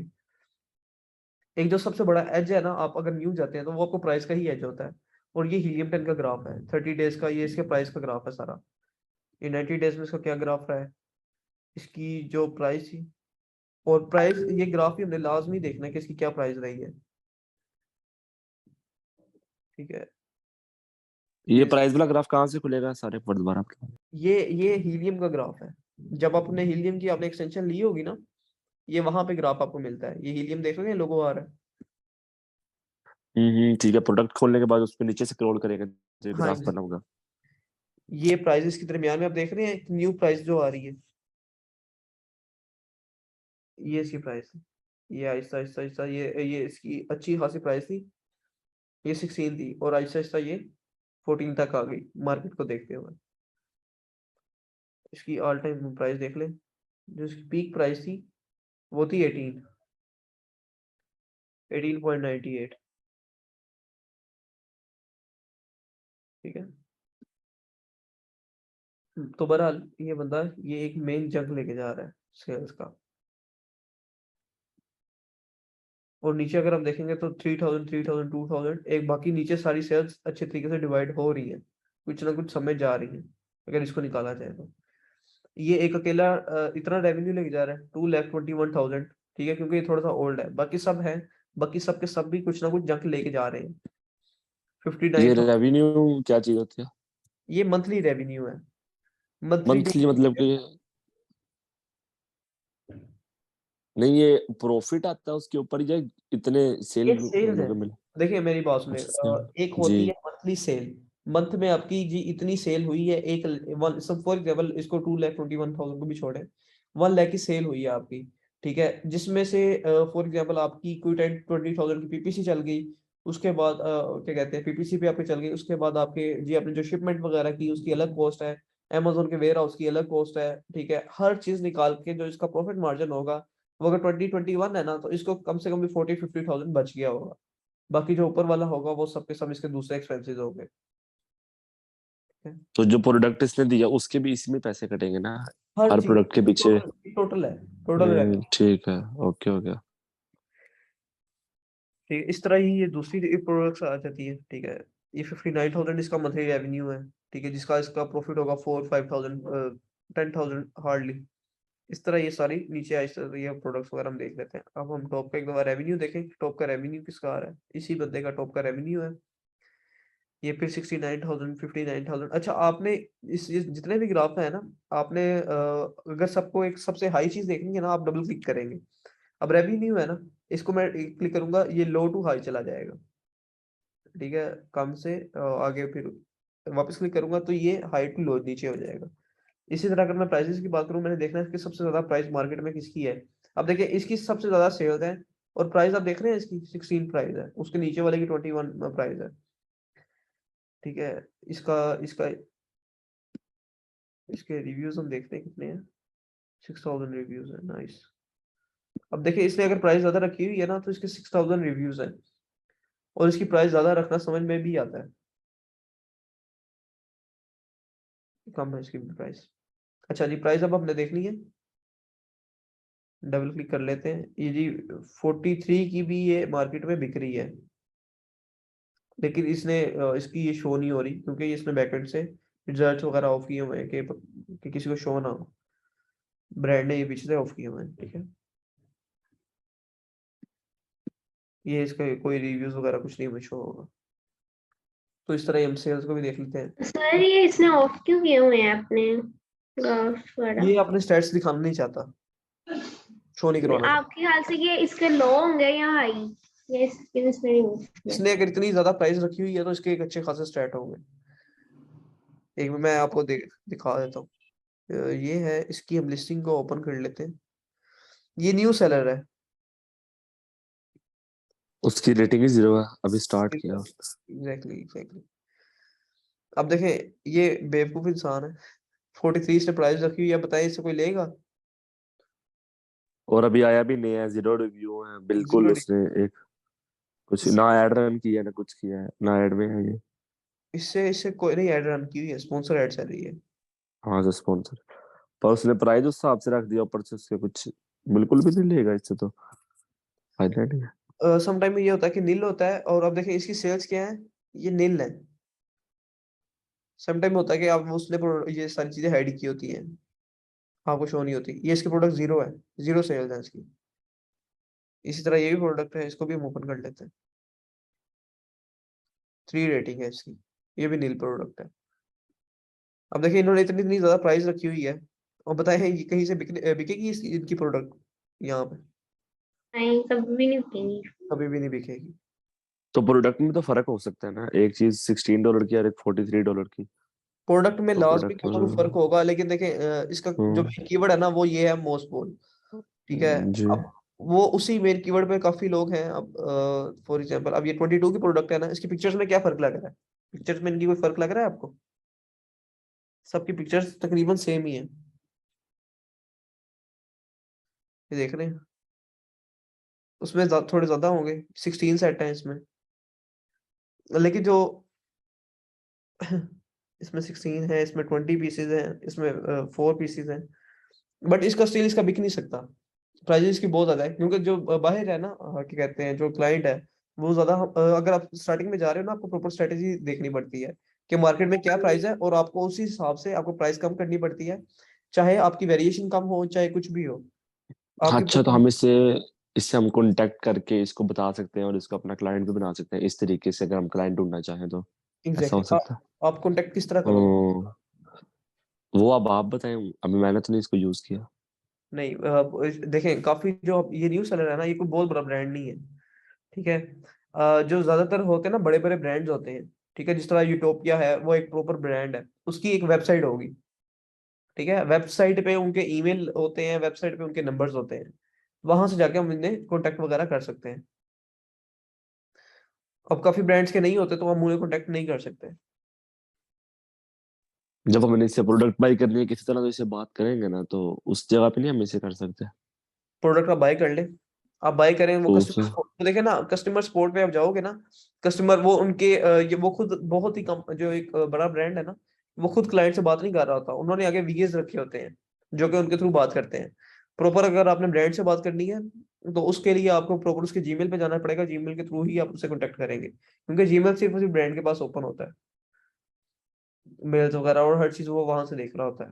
एक जो सबसे बड़ा एज है ना, आप अगर न्यू जाते हैं तो वो आपको प्राइस का ही एज होता है। और ये हीलियम 10 का ग्राफ है, 30 डेज का, ये इसके प्राइस का ग्राफ है सारा। ये 90 डेज में इसका क्या ग्राफ रहा है, इसकी जो प्राइस थी, और प्राइस, ये ग्राफ भी हमने लाजमी देखना है कि इसकी क्या प्राइस रही है, ठीक है। ये ये प्राइस वाला ग्राफ कहाँ से खुलेगा सारे पर दोबारा आप? ये हीलियम का ग्राफ है। जब आपने हीलियम की आपने एक्सटेंशन ली होगी ना, ये वहां पे ग्राफ आपको मिलता है। ये हीलियम देख रहे हैं, लोगो आ रहा है। ठीक है, प्रोडक्ट खोलने के बाद उसको नीचे स्क्रॉल करेगा जो हाँ, ग्राफ बना होगा। ये प्राइसेस के दरमियान में आप देख रहे हैं न्यू प्राइस जो आ रही है, ये इसकी प्राइस है। ये आहिस्ता आहिस्ता आहिस्ता ये इसकी अच्छी खासी प्राइस थी, ये 16 थी, और आहिस्ता आहिस्ता ये 14 तक आ गई मार्केट को देखते हुए। इसकी ऑल टाइम प्राइस देख लें, जो इसकी पीक प्राइस थी वो थी 18.98, ठीक है। तो बहरहाल ये बंदा ये एक मेन जंग लेके जा रहा है सेल्स का। और नीचे अगर हम देखेंगे तो 3000 3000 2000 एक बाकी नीचे सारी सेल्स अच्छे तरीके से डिवाइड हो रही है, कुछ ना कुछ समय जा रही है अगर इसको निकाला जाए तो। ये एक अकेला इतना रेवेन्यू लेके जा रहा है 2,21,000, ठीक है, क्योंकि ये थोड़ा सा ओल्ड है। बाकी सब है, बाकी सब के सब भी कुछ ना कुछ जंक लेके जा रहे हैं। ये 59,000, रेवेन्यू क्या चीज होती है? ये मंथली रेवेन्यू है, मंथली। मंथली मतलब कि नहीं, ये प्रॉफिट आता है उसके ऊपर या इतने सेल ये सेल्स लोगों है। को मिले? देखिए मेरी बात सुने, अच्छा सेल। एक जी। होती है मंथली सेल। मंथ में आपकी जी इतनी सेल हुई है, एक वन सब फॉर एग्जाम्पल इसको 2,21,000 को भी छोड़े, 1 लाख की सेल हुई है आपकी, ठीक है, जिसमें से फॉर एग्जाम्पल आपकी कोई 10-20,000 की पीपीसी चल गई। उसके बाद क्या कहते हैं, पीपीसी पे आपके चल गई, उसके बाद आपके जी आपने जो शिपमेंट वगैरह की उसकी अलग कॉस्ट है, Amazon के वेयर हाउस की अलग कॉस्ट है, ठीक है। हर चीज निकाल के जो इसका प्रॉफिट मार्जिन होगा, वो अगर 2021 है ना, तो इसको कम से कम भी 40-50,000 बच गया होगा। बाकी जो ऊपर वाला होगा वो सबके सब इसके दूसरे एक्सपेंसेस हो गए, ठीक है? तो जो प्रोडक्ट इसने दिया उसके भी इसी में पैसे कटेंगे ना, हर हर चीज प्रोडक्ट के पीछे? टोटल है, टोटल रेवेन्यू, ठीक है, ओके हो गया। ठीक है। इस तरह ही ये दूसरी प्रोडक्ट्स आ जाती है, ठीक है। ये 59,000 इसका मंथली रेवेन्यू है, ठीक है, जिसका इसका प्रॉफिट होगा 4-5,000, 10,000 हार्डली। इस तरह ये सारी नीचे आई ये प्रोडक्ट्स वगैरह हम देख लेते हैं। अब हम टॉप का एक दफा रेवेन्यू देखें, टॉप का रेवेन्यू किसका आ रहा है, इसी बंदे का टॉप का रेवेन्यू है। ये फिर 69,000, 59,000। अच्छा, आपने इस जितने भी ग्राफ है ना, आपने अगर सबको एक सबसे हाई चीज देखनी है ना, आप डबल क्लिक करेंगे। अब रेवेन्यू है ना, इसको मैं क्लिक करूंगा, ये लो टू हाई चला जाएगा, ठीक है, कम से आगे फिर वापस क्लिक करूंगा तो ये हाई टू लो नीचे हो जाएगा। इसी तरह अगर मैं प्राइसेस की बात करूं, मैंने देखना है कि सबसे ज्यादा प्राइस मार्केट में किसकी है। अब देखिए इसकी सबसे ज्यादा सेल्स है और प्राइस आप देख रहे हैं इसकी 16 प्राइस है, उसके नीचे वाले की 21 प्राइस है। ठीक है, इसका इसका इसके रिव्यूज हम देखते हैं कितने हैं, 6000 रिव्यूज है। नाइस। अब देखिए इसने अगर प्राइस ज्यादा रखी हुई है ना तो इसके 6000 रिव्यूज है और इसकी प्राइस ज्यादा रखना समझ में भी आता है। कम है इसकी प्राइस। अच्छा जी, प्राइस अब हमने देखनी है, डबल क्लिक कर लेते हैं। ये जी 43 की भी ये मार्केट में बिक रही है, लेकिन इसने इसकी ये शो नहीं हो रही क्योंकि ये इसने बैकएंड से रिजल्ट वगैरह ऑफ किए हुए हैं कि किसी को शो ना हो। ब्रांड ने ये पीछे से ऑफ किए हुए हैं। ठीक है, ये इसका कोई रिव्यूज वगैरह कुछ नहीं हमें शो होगा। तो इस तरह हम सेल्स को भी देख लेते हैं। सर ये इसने ऑफ क्यों किए हुए हैं अपने ग्राफ वगैरह? ये अपने स्टैट्स दिखाना नहीं चाहता, शो नहीं करवाना चाहता। आपके ख्याल से ये इसके लो होंगे या हाई? ये इसने remove किया। इसने अगर इतनी ज्यादा प्राइस रखी हुई है तो इसके एक अच्छे खासे स्टैट होंगे। एक मैं आपको दिखा देता हूँ। ये है, इसकी हम लिस्टिंग को ओपन कर लेते हैं। ये न्यू सेलर है। उसकी रेटिंग ही 0 है, अभी स्टार्ट किया। एग्जैक्टली। अब देखें ये बेवकूफ इंसान है, 43 इसने प्राइस रखी हुई है, बताइए इससे कोई लेगा? और अभी आया भी नहीं है, 0 रिव्यू है बिल्कुल। Zero उसने एक कुछ ना ऐड रन किया ना कुछ किया है, ना ऐड में है ये। इससे इससे कोई नहीं ऐड रन की हुई है, स्पॉन्सर ऐड चल रही है। हाँ जो स्पॉन्सर, पर उसने प्राइस उस हिसाब से रख दिया ऊपर से, उसके कुछ बिल्कुल भी नहीं लेगा इससे, तो फायदा नहीं है। सम टाइम में ये होता है कि नील होता है और अब देखें इसकी सेल्स क्या है, ये नील है। सम टाइम होता है कि आप उसने ये सारी चीजें हाइड की होती हैं, आपको शो नहीं होती। ये इसके प्रोडक्ट 0 है, 0 सेल्स है इसकी। इसी तरह ये भी प्रोडक्ट है, इसको भी हम ओपन कर लेते हैं। 3 रेटिंग है इसकी, ये भी नील प्रोडक्ट है। अब देखिए इन्होंने इतनी इतनी ज्यादा प्राइस रखी हुई है और बताए ये कहीं से बिकेगी इनकी प्रोडक्ट? यहाँ पे नहीं, कभी भी नहीं बिकेगी। कभी भी नहीं बिकेगी। तो प्रोडक्ट में तो फर्क हो सकता है ना, एक चीज $16 की और एक $43 की। प्रोडक्ट में तो लॉस भी प्रोडक्ट कम फर्क होगा, लेकिन देखें इसका जो मेन कीवर्ड है ना वो ये है मोस्ट बोल। ठीक है, जी। अब वो उसी मेन कीवर्ड पे काफी लोग हैं। अब फॉर एग्जांपल अब ये 22 की प्रोडक्ट है ना, इसकी पिक्चर्स में क्या फर्क लग रहा है? पिक्चर्स में इनकी कोई फर्क लग रहा है आपको? सबकी पिक्चर्स तकरीबन सेम ही है, ये देख रहे हैं। उसमें थोड़े ज्यादा होंगे, 16 सेट है इसमें, लेकिन जो इसमें 16 है, इसमें 20 पीसेज हैं, इसमें 4 पीसेज हैं, बट इसका स्टिल इसका बिक नहीं सकता। प्राइस इसकी बहुत ज्यादा है क्योंकि जो बाहर है ना, क्या कहते हैं, जो क्लाइंट है वो ज्यादा अगर आप स्टार्टिंग में जा रहे हो ना, आपको प्रॉपर स्ट्रेटेजी देखनी पड़ती है कि मार्केट में क्या प्राइस है और आपको उसी हिसाब से आपको प्राइस कम करनी पड़ती है, चाहे आपकी वेरिएशन कम हो चाहे कुछ भी हो आपकी। अच्छा, तो हम इससे इससे हम कांटेक्ट करके इसको बता सकते हैं और इसको अपना क्लाइंट भी बना सकते हैं इस तरीके से, अगर हम क्लाइंट ढूंढना चाहें तो ऐसा हो एग्जैक्टली सकता है। आप कॉन्टेक्ट किस तरह करोगे? ओ, वो अब आप बताएं, अभी मैंने तो नहीं इसको यूज किया। नहीं देखें काफी जो ये न्यू सेलर है ना, ये कोई बहुत बड़ा ब्रांड नहीं है। ठीक है, जो ज्यादातर होते हैं ना बड़े बड़े ब्रांड्स होते हैं। ठीक है, जिस तरह यूटोपिया है वो एक प्रॉपर ब्रांड है, उसकी एक वेबसाइट होगी। ठीक है, वेबसाइट पे उनके ईमेल होते हैं, वेबसाइट पे उनके नंबर्स होते हैं, वहां से जाके हम इन्हें कॉन्टेक्ट वगैरह कर सकते हैं। अब काफी ब्रांड्स के नहीं होते तो हम उन्हें कॉन्टेक्ट नहीं कर सकते। जब हमने इससे प्रोडक्ट बाई करनी है किसी तरह, तो इससे बात करेंगे ना, तो उस जगह पे नहीं हम इसे कर सकते। प्रोडक्ट आप बाय कर ले, आप बाय करें वो तो कस्टमर सपोर्ट तो देखे ना, कस्टमर सपोर्ट पे आप जाओगे ना, कस्टमर वो उनके ये वो खुद बहुत ही कम, जो एक बड़ा ब्रांड है ना, वो खुद क्लाइंट से बात नहीं कर रहा होता, उन्होंने आगे वीएस रखे होते हैं जो कि उनके थ्रू बात करते हैं। प्रॉपर अगर आपने ब्रांड से बात करनी है तो उसके लिए आपको प्रॉपर उसके जीमेल पे जाना पड़ेगा, जीमेल के थ्रू ही आप उससे कॉन्टेक्ट करेंगे क्योंकि जीमेल सिर्फ उसी ब्रांड के पास ओपन होता है, मेल्स वगैरह और हर चीज वो वहां से देख रहा होता है।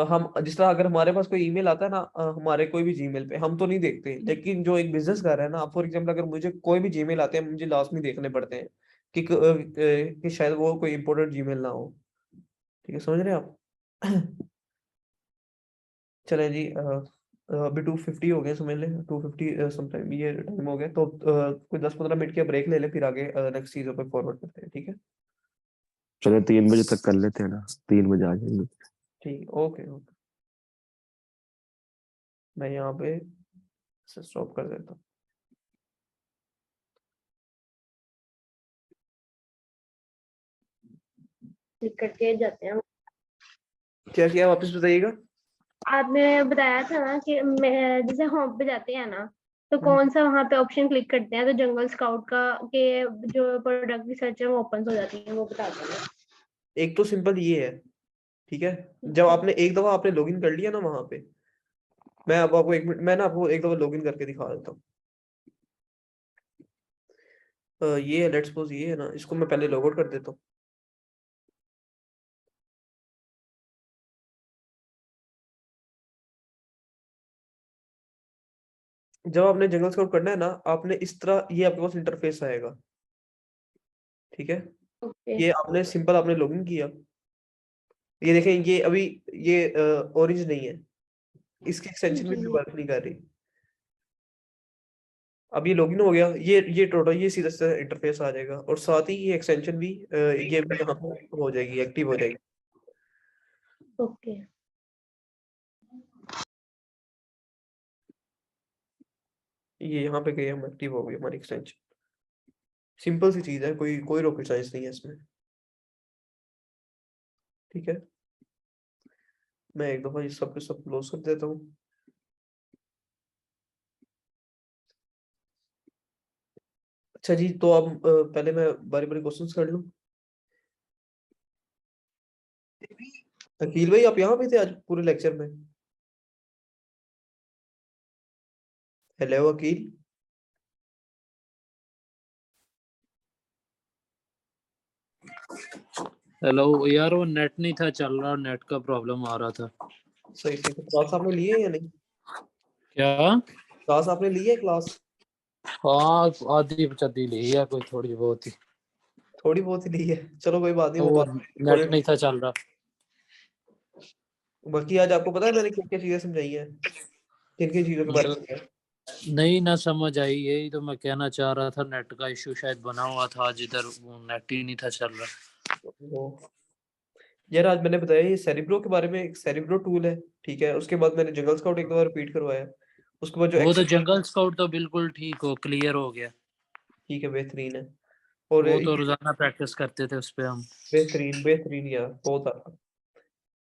हम जिस तरह अगर हमारे पास कोई ईमेल आता है ना, हमारे कोई भी जीमेल पे हम तो नहीं देखते, लेकिन जो एक बिजनेस कर रहा है ना, फॉर एग्जांपल अगर मुझे कोई भी जीमेल आते हैं मुझे लास्ट में देखने पड़ते हैं कि शायद वो कोई इंपॉर्टेंट जीमेल ना हो। ठीक है, समझ रहे हैं आप? चलें जी, अभी 250 हो गए, समझ ले 250 समटाइम ये टाइम हो गया, तो कोई 10-15 मिनट की ब्रेक ले ले, फिर आगे नेक्स्ट चीजों पे फॉरवर्ड करते हैं, ठीक है? चलो 3 बजे तक कर लेते हैं ना, 3 बजे आ जाएंगे। ठीक, ओके ओके, मैं यहाँ पे स्टॉप कर देता हूँ। क्लिक करके जाते हैं। क्या किया, वापस बताइएगा। आपने बताया था ना कि जैसे होम पे जाते हैं ना, तो हम्म। कौन सा वहां पे ऑप्शन क्लिक करते हैं तो जंगल स्काउट का के जो प्रोडक्ट की सर्च है वो ओपन हो जाती है, वो बता देना। एक तो सिंपल ये है, ठीक है? जब आपने एक दफा आपने लॉगिन कर लिया ना वहां पे, मैं अब आपको 1 मिनट, मैं ना आपको एक दफा लॉगिन करके दिखा देता हूँ। ये है, लेट्स सपोज ये है ना, इसको मैं पहले लॉग आउट कर देता हूँ। जब आपने जंगल स्काउट करना है ना, आपने इस तरह, ये आपके पास इंटरफेस आएगा, ठीक है? ओके ये आपने सिंपल आपने लॉगिन किया, ये देखें, ये अभी ये ऑरेंज नहीं है, इसकी एक्सटेंशन भी जी वर्क नहीं कर रही। अब ये लॉगिन हो गया, ये टोटल ये सीधा सीधा इंटरफेस आ जाएगा, और साथ ही ये एक्सटेंशन भी ये भी यहाँ पे हो जाएगी, एक्टिव हो जाएगी। ओके ये यहाँ पे गई, हम एक्टिव हो गई हमारी एक्सटेंशन। सिंपल सी चीज है, कोई कोई रॉकेट साइंस नहीं है इसमें, ठीक है? मैं एक दफा ये सब के सब क्लोज कर देता हूँ। अच्छा जी, तो अब पहले मैं बारी बारी क्वेश्चंस कर लूँ। अकील भाई, आप यहाँ पे थे आज पूरे लेक्चर में? हेलो अकील। हेलो यार, वो नेट नहीं था चल रहा, नेट का प्रॉब्लम आ रहा था। सही सही, तो क्लास आपने ली है या नहीं? क्या? क्लास आपने ली है क्लास? हाँ, आधी पचद्दी ली है, कोई थोड़ी बहुत ही। थोड़ी बहुत ही ली है, चलो कोई बात नहीं, वो वो बात नेट नहीं था चल रहा। बाकी आज आपको पता है मैंने क्या क्या चीजें समझाई हैं, किन किन चीजों के बारे में बताया? नहीं ना समझ आई, यही तो मैं कहना चाह रहा था, नेट का इशू शायद बना हुआ था आज इधर, वो नेट ही नहीं था चल रहा। वो यार, आज मैंने बताया ये सेरिब्रो के बारे में, एक सेरिब्रो टूल है, ठीक है? उसके बाद मैंने जंगल स्काउट एक बार रिपीट करवाया, उसके बाद जो वो तो एक्सेस, जंगल स्काउट तो बिल्कुल ठीक हो, क्लियर हो गया। ठीक है, बेहतरीन है। और वो तो ये रोजाना प्रैक्टिस करते थे उस पे हम। बेहतरीन बेहतरीन यार, बहुत अच्छा।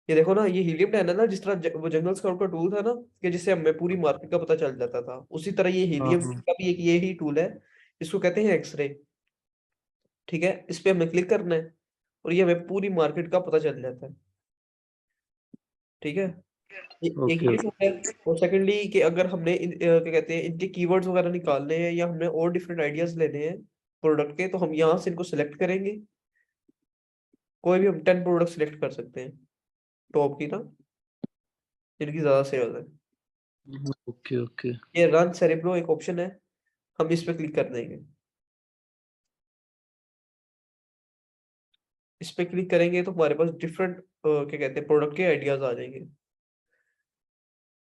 ये देखो ना, ये हीलियम टैन है ना, जिस तरह वो जंगल स्काउट का टूल था ना, कि जिससे हमें पूरी मार्केट का पता चल जाता था, उसी तरह ये हाँ हीलियम हाँ। का भी एक ये ही टूल है, इसको कहते हैं एक्सरे, ठीक है? इस पे हमें क्लिक करना है और ये हमें पूरी मार्केट का पता चल जाता है, ठीक है? एक ओके ये ओके। टूल है। और सेकंडली कि अगर हमने क्या कहते हैं, इनके कीवर्ड्स वगैरह निकालने हैं, या हमने और डिफरेंट आइडियाज लेने हैं प्रोडक्ट के, तो हम यहाँ से इनको सिलेक्ट करेंगे, कोई भी हम 10 प्रोडक्ट सिलेक्ट कर सकते हैं टॉप की ना, जिनकी ज्यादा सेल्स है। Okay okay. ये रन सेरेब्रो एक ऑप्शन है, हम इस पे क्लिक कर देंगे। इस पे क्लिक करेंगे तो हमारे पास डिफरेंट क्या कहते हैं, प्रोडक्ट के आइडियाज आ जाएंगे।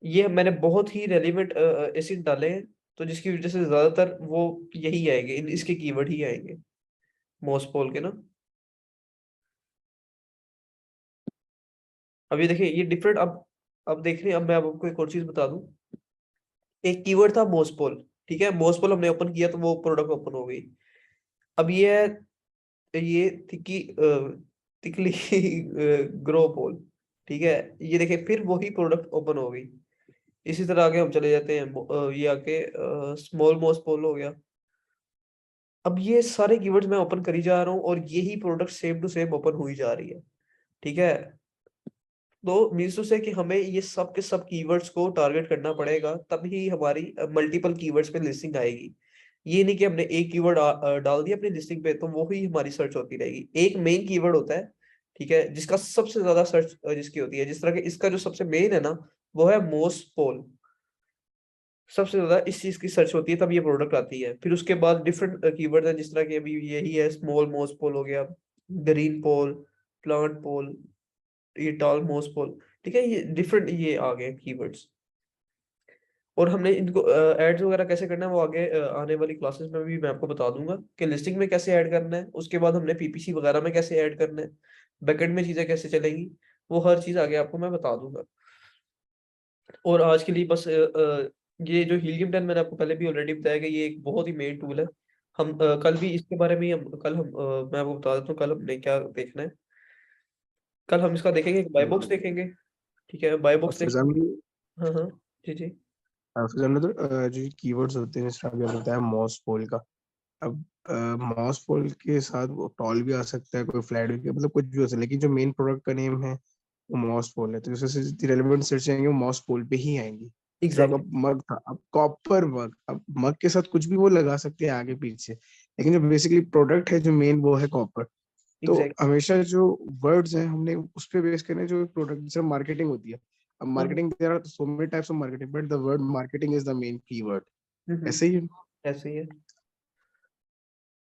ये मैंने बहुत ही रेलिवेंट एसिड डाले हैं, तो जिसकी वजह से ज्यादातर वो यही आएंगे, इसके कीवर्ड ही आएंगे, मॉसपोल के ना। अब ये देखिए, ये डिफरेंट, अब देख रहे हैं, अब मैं आपको एक और चीज बता दूं। एक कीवर्ड था मॉसपोल, ठीक है? मॉसपोल हमने ओपन किया तो वो प्रोडक्ट ओपन हो गई। अब ये तिकली ग्रोपोल, ठीक है? ये देखिए, फिर वही प्रोडक्ट ओपन हो गई। इसी तरह आगे हम चले जाते हैं, ये आके स्मॉल मॉसपोल हो गया। अब ये सारे कीवर्ड्स मैं ओपन करी जा रहा हूँ, और यही product same to same open हुई जा रही है, ठीक है? तो मीन्स टू से कि हमें ये सब के सब कीवर्ड्स को टारगेट करना पड़ेगा, तभी हमारी मल्टीपल कीवर्ड्स पे लिस्टिंग आएगी। ये नहीं कि हमने एक कीवर्ड डाल दिया अपनी लिस्टिंग पे तो वो ही हमारी सर्च होती रहेगी। एक मेन कीवर्ड होता है, ठीक है, जिसका सबसे ज्यादा सर्च जिसकी होती है, जिस तरह के इसका जो सबसे मेन है ना, वो है मोस्ट पोल। सबसे ज्यादा इस चीज की सर्च होती है, तब ये प्रोडक्ट आती है। फिर उसके बाद डिफरेंट कीवर्ड है, जिस तरह के अभी यही है, स्मॉल मोस्ट पोल हो गया, ग्रीन पोल, प्लांट पोल, ये टॉल मोस्ट पोल, ठीक है? ये डिफरेंट ये आ गए कीवर्ड्स। और हमने इनको एड्स वगैरह कैसे करना है वो आगे आने वाली क्लासेस में भी मैं आपको बता दूंगा कि लिस्टिंग में कैसे ऐड करना है, उसके बाद हमने पीपीसी वगैरह में कैसे ऐड करना है, बैकएंड में चीजें कैसे चलेंगी, वो हर चीज आगे आपको मैं बता दूंगा। और आज के लिए बस ये जो हीलियम 10 मैंने आपको पहले भी ऑलरेडी बताया कि ये एक बहुत ही मेन टूल है। हम कल भी इसके बारे में मैं आपको बता देता हूँ कल हमने क्या देखना है। कल हम इसका देखेंगे, बाय बॉक्स देखेंगे, ठीक है, बाय बॉक्स फैजान देखेंगे। भाई, हाँ हाँ, जी जी। फैजान भाई, तो जो कीवर्ड्स होते हैं जैसे अभी आपने बताया मॉस पोल का, अब मॉस पोल के साथ वो टॉल भी आ सकता है, कोई फ्लैट भी, मतलब कुछ भी हो सकता है, लेकिन जो मेन प्रोडक्ट का नेम है वो मॉस पोल है, तो जैसे जितनी रेलेवेंट सर्च आएंगे वो मॉस पोल पे ही आएंगी। तो आपका एग्जैक्टली मग था, अब कॉपर मग, अब मग के साथ कुछ भी वो लगा सकते हैं आगे पीछे, लेकिन जो बेसिकली प्रोडक्ट है जो मेन वो है कॉपर। तो एग्जैक्टली। हमेशा जो वर्ड्स हैं हमने उस पे बेस करने, जो प्रोडक्ट जैसे मार्केटिंग होती है, अब marketing there are so many types of marketing, but the word marketing is the main keyword, ऐसे ही है। ऐसे ही है।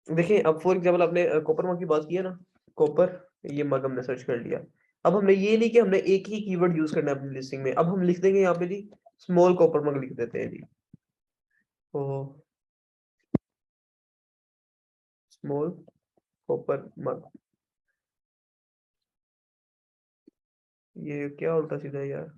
देखिए अब फॉर एग्जाम्पल आपने कॉपर मग की बात की है ना, कॉपर, ये मग हमने सर्च कर लिया। अब हमने ये नहीं कि हमने एक ही कीवर्ड यूज करना है अपनी लिस्टिंग में, अब हम लिख देंगे यहाँ पे जी स्मॉल कॉपर मग लिख देते हैं जी, तो स्मॉल कॉपर मग, ये क्या उल्टा सीधा है यार।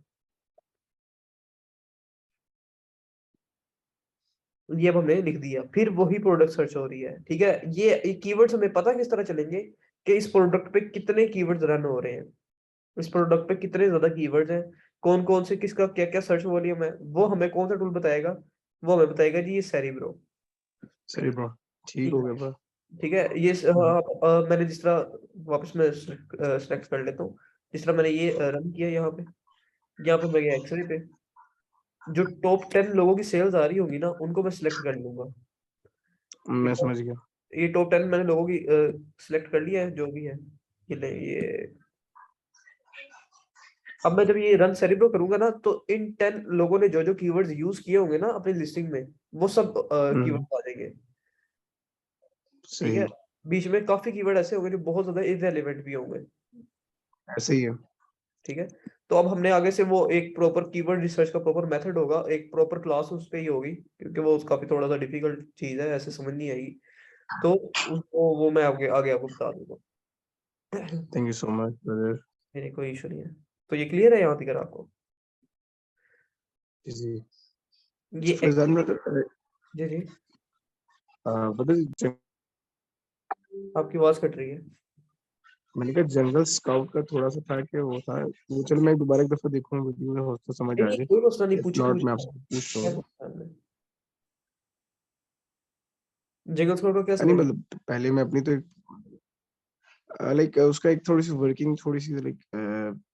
ये अब हमने लिख दिया, फिर वही प्रोडक्ट सर्च हो रही है, ठीक है। ये कीवर्ड्स हमें पता किस तरह चलेंगे कि इस प्रोडक्ट पे कितने कीवर्ड्स रन हो रहे हैं, इस प्रोडक्ट पे कितने ज्यादा कीवर्ड्स हैं, कौन कौन से किसका क्या क्या सर्च वॉल्यूम है, वो हमें कौन सा टूल बताएगा, वो हमें बताएगा जी ये सेरिब्रो। सही ब्रो, ठीक ठीक हो है, गया ब्रो। ठीक है। मैंने जिस तरह, वापस मैं सिलेक्ट कर लेता हूँ, जिस तरह मैंने ये रन किया यहाँ पे मैं गया एक्सरे पे, जो टॉप 10 लोगों की सेल्स आ रही होगी ना उनको मैं सिलेक्ट कर लूंगा, मैं ठीक है। समझ गया। ये टॉप 10 मैंने लोगों की सिलेक्ट कर लिया है जो भी है, ये ले ये। अब मैं जब ये रन सेरिब्रो करूंगा ना तो इन 10 लोगों ने जो जो कीवर्ड्स यूज किए होंगे ना अपनी लिस्टिंग में, वो सब कीवर्ड्स आ जाएंगे, ठीक सही, है। बीच में काफी कीवर्ड ऐसे होंगे जो बहुत ज्यादा इररिलेवेंट भी होंगे, ऐसे ही है। ठीक है। तो अब हमने आगे से वो एक प्रॉपर कीवर्ड रिसर्च का प्रॉपर मेथड होगा, एक प्रॉपर क्लास उस पे ही होगी, क्योंकि वो काफी थोड़ा सा डिफिकल्ट चीज है, ऐसे समझ नहीं आएगी, तो उसको वो मैं आगे आगे आपको बता दूंगा। Thank you so much brother. मेरे कोई इशू नहीं है। तो ये क्लियर है यहाँ तक आपको? जी ये फैजान ब्रदर, जी जी, ब्रदर आपकी आवाज कट रही है। मैंने कहा जंगल स्काउट का थोड़ा सा था कि वो था, वो चलो मैं दोबारा एक दफा देखूंगा वीडियो, हो तो समझ आ नहीं जाए, कोई मसला नहीं, इफ पूछिए नॉट मैं पूछिए, आपसे पूछ क्या रहा हूँ। पूछना है आपने? जंगल स्क्वाड को क्या नहीं समझ? मतलब पहले मैं अपनी तो लाइक उसका एक थोड़ी सी वर्किंग, थोड़ी सी लाइक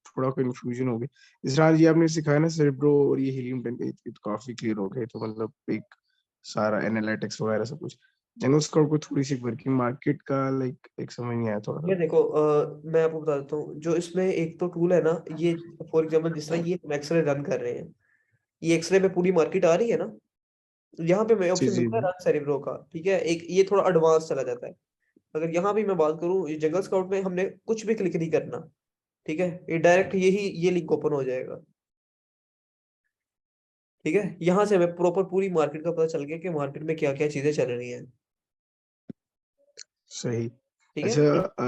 थोड़ा कंफ्यूजन हो गई। इस तरह ये आपने सिखाया ना सेरेब्रो और ये हीलियम 10, ये तो काफी क्लियर हो गए, तो मतलब एक सारा एनालिटिक्स वगैरह सब कुछ। जंगल स्काउट को थोड़ी सी वर्किंग मार्केट का लाइक एक समझ नहीं आया थोड़ा ये सा। देखो मैं आपको बता देता हूँ, जो इसमें एक तो टूल है ना, ये फॉर एग्जांपल जिस तरह ये हम एक्सरे रन कर रहे हैं, ये एक्सरे में पूरी मार्केट आ रही है ना, यहाँ पे मैं जी ऑप्शन जी मिलता है रन सेरिब्रो का, ठीक है। एक ये थोड़ा एडवांस चला जाता है। अगर यहाँ भी मैं बात करूँ, ये जंगल स्काउट में हमने कुछ भी क्लिक नहीं करना, ठीक है, ये डायरेक्ट यही ये लिंक ओपन हो जाएगा, ठीक है। यहाँ से हमें प्रॉपर पूरी मार्केट का पता चल गया कि मार्केट में क्या क्या चीजें चल रही हैं, सही। ठीक है। अच्छा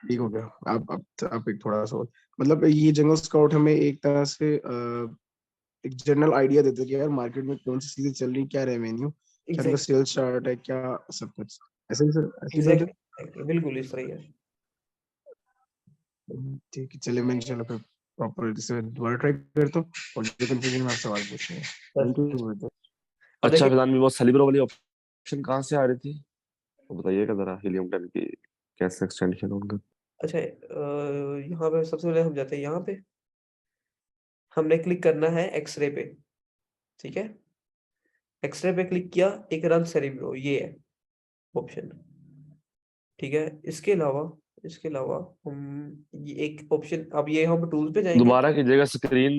ठीक हो गया। आप एक थोड़ा सा और, मतलब ये जंगल स्काउट हमें एक तरह से एक जनरल आइडिया देते हैं कि यार मार्केट में कौन सी चीजें चल रही, क्या रेवेन्यू, क्या उनका एग्जैक्ट सेल्स चार्ट है, क्या सब कुछ, ऐसे ही सर, ऐसे ही बनते एग्जैक्टली बिल्कुल इस तरह ही है। हैं? ठीक है चलिए, मैं चलो फिर प्रॉपर से दोबारा ट्राई करता हूँ, और जो कंफ्यूजन में आप सवाल पूछ रहे हैं। थैंक बस यू ब्रदर। अब अच्छा देखिए, फिदान में वो सेलिब्रो वाली ऑप्शन कहाँ से आ रही थी, तो बताइएगा जरा, हीलियम 10 की कैसे एक्सटेंशन होगा। अच्छा यहाँ पे सबसे पहले हम जाते हैं, यहाँ पे हमने क्लिक करना है एक्सरे पे, ठीक है। एक्सरे पे क्लिक किया, एक रन सेरिब्रो ये है ऑप्शन, ठीक है। इसके अलावा हम ये एक ऑप्शन, अब ये हम टूल पे जाएंगे, दोबारा कीजिएगा, स्क्रीन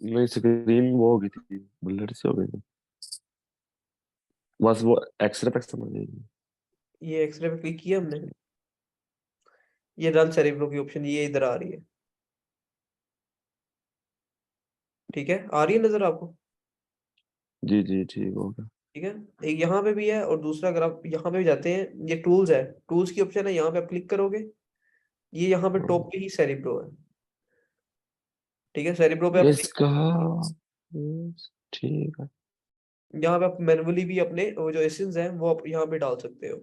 नहीं, स्क्रीन वो हो गई थी, बुलेट से हो गई थी, बस वो एक्सरे तक समझ गई। ये एक्सरे पे क्लिक किया हमने, ये रन सेरिब्रो की ऑप्शन ये इधर आ रही है, ठीक है। आ रही है नजर आपको? जी जी ठीक हो गया। ठीक है, एक यहाँ पे भी है और दूसरा अगर आप यहाँ पे भी जाते हैं, ये टूल्स है, टूल्स की ऑप्शन है, यहाँ पे आप क्लिक करोगे, ये यहाँ पे टॉप पे ही सेरिब्रो है। ठीक है, सेरिब्रो पे आप इसका ठीक है। यहाँ पे आप मैनुअली भी अपने वो जो एसेंस हैं वो आप यहाँ पे डाल सकते हो।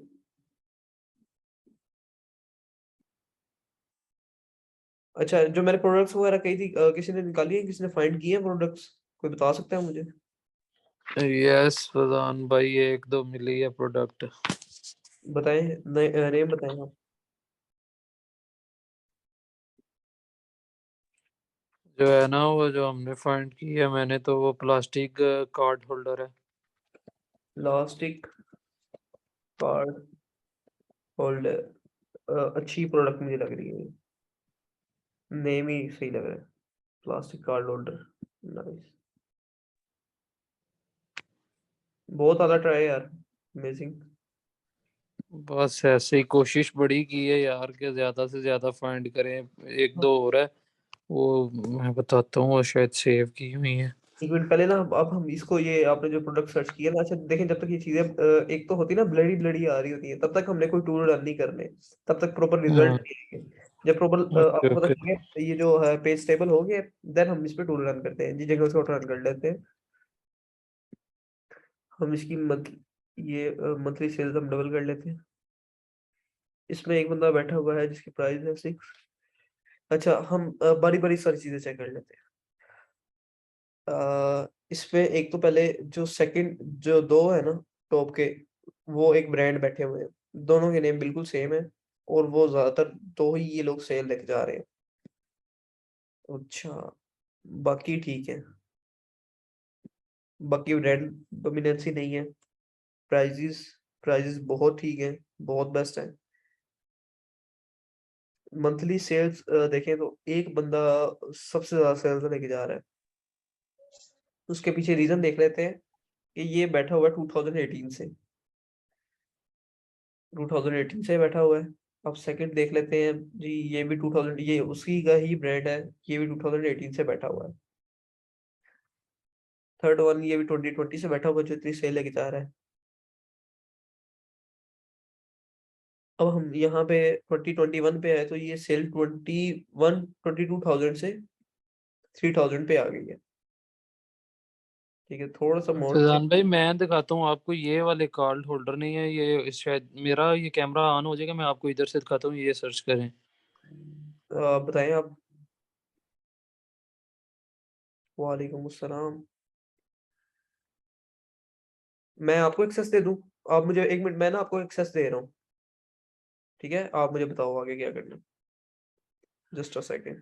अच्छा, जो मैंने प्रोडक्ट्स वगैरह कही थी, किसी ने निकाली है, किसी ने फाइंड किए हैं प्रोडक्ट्स, कोई बता सकता है मुझे? यस फजान भाई, ये 1-2 मिली है प्रोडक्ट। बताएं, नेम बताएं आप। जो है ना, वो जो हमने फाइंड की है मैंने, तो वो प्लास्टिक कार्ड होल्डर है। प्लास्टिक कार्ड होल्डर, अच्छी प्रोडक्ट मुझे लग रही है, नेम ही सही लग रहा है, प्लास्टिक कार्ड होल्डर, नाइस, बहुत ज्यादा ट्राई यार, अमेजिंग। बस ऐसे ही कोशिश बड़ी की है यार कि ज्यादा से ज्यादा फाइंड करें। 1-2 और है, वो मैं बताता हूँ, वो शायद सेव की हुई है। एक मिनट पहले ना, अब हम इसको, ये आपने जो प्रोडक्ट सर्च किया ना, अच्छा देखें, जब तक ये चीजें एक तो होती है ना, ब्लडी ब्लडी आ रही होती है, तब तक हमने कोई टूल रन नहीं करने, तब तक प्रॉपर रिजल्ट हाँ, नहीं आएंगे। जब प्रॉपर ओके आपको पता ओके। चल गया ये जो है पेज स्टेबल हो गया, देन हम इस पे टूल रन करते हैं जी, जगह उसको रन कर लेते हैं हम। इसकी ये मंथली सेल्स हम डबल कर लेते हैं। इसमें एक बंदा बैठा हुआ है जिसकी प्राइस है 6। अच्छा, हम बारी बारी सारी चीजें चेक कर लेते हैं। इसमें एक तो पहले जो सेकंड, जो दो है ना टॉप के, वो एक ब्रांड बैठे हुए हैं, दोनों के नेम बिल्कुल सेम है, और वो ज्यादातर दो ही ये लोग सेल लेके जा रहे हैं। अच्छा, बाकी ठीक है, बाकी ब्रांड डोमिनेंसी नहीं है। प्राइजेस प्राइजेस बहुत ठीक है, बहुत बेस्ट है। मंथली सेल्स देखें तो एक बंदा सबसे ज्यादा सेल्स लेके जा रहा है, उसके पीछे रीजन देख लेते हैं कि ये बैठा हुआ है 2018 से, 2018 से बैठा हुआ है। अब सेकंड देख लेते हैं जी, ये भी 2000, ये उसी का ही ब्रांड है, ये भी 2018 से बैठा हुआ है। थर्ड वन, ये भी 2020 से बैठा हुआ है, जो इतनी सेल लेके जा रहा है। अब हम यहाँ पे 2021 पे है, तो ये सेल 22,000 से 3,000 पे आ गई है। ठीक है, थोड़ा सा मोड से। फजान भाई, मैं दिखाता हूँ आपको, ये वाले कार्ड होल्डर नहीं है ये, शायद मेरा ये कैमरा ऑन हो जाएगा, मैं आपको इधर से दिखाता हूँ, ये सर्च करें। बताएं आप। वालेकुम अस्सलाम। मैं आपको एक्सेस दे दूं? आप मुझे एक मिनट, मैं ना आपको एक्सेस दे रहा हूँ, ठीक है, आप मुझे बताओ आगे क्या करना, जस्ट अ सेकेंड।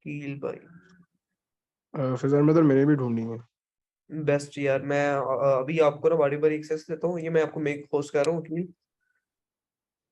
कील भाई, फिजर में तो मैंने भी ढूंढी है। बेस्ट यार, मैं अभी आपको ना बारी बारी एक्सेस देता हूँ, ये मैं आपको मेक होस्ट कर रहा हूँ कि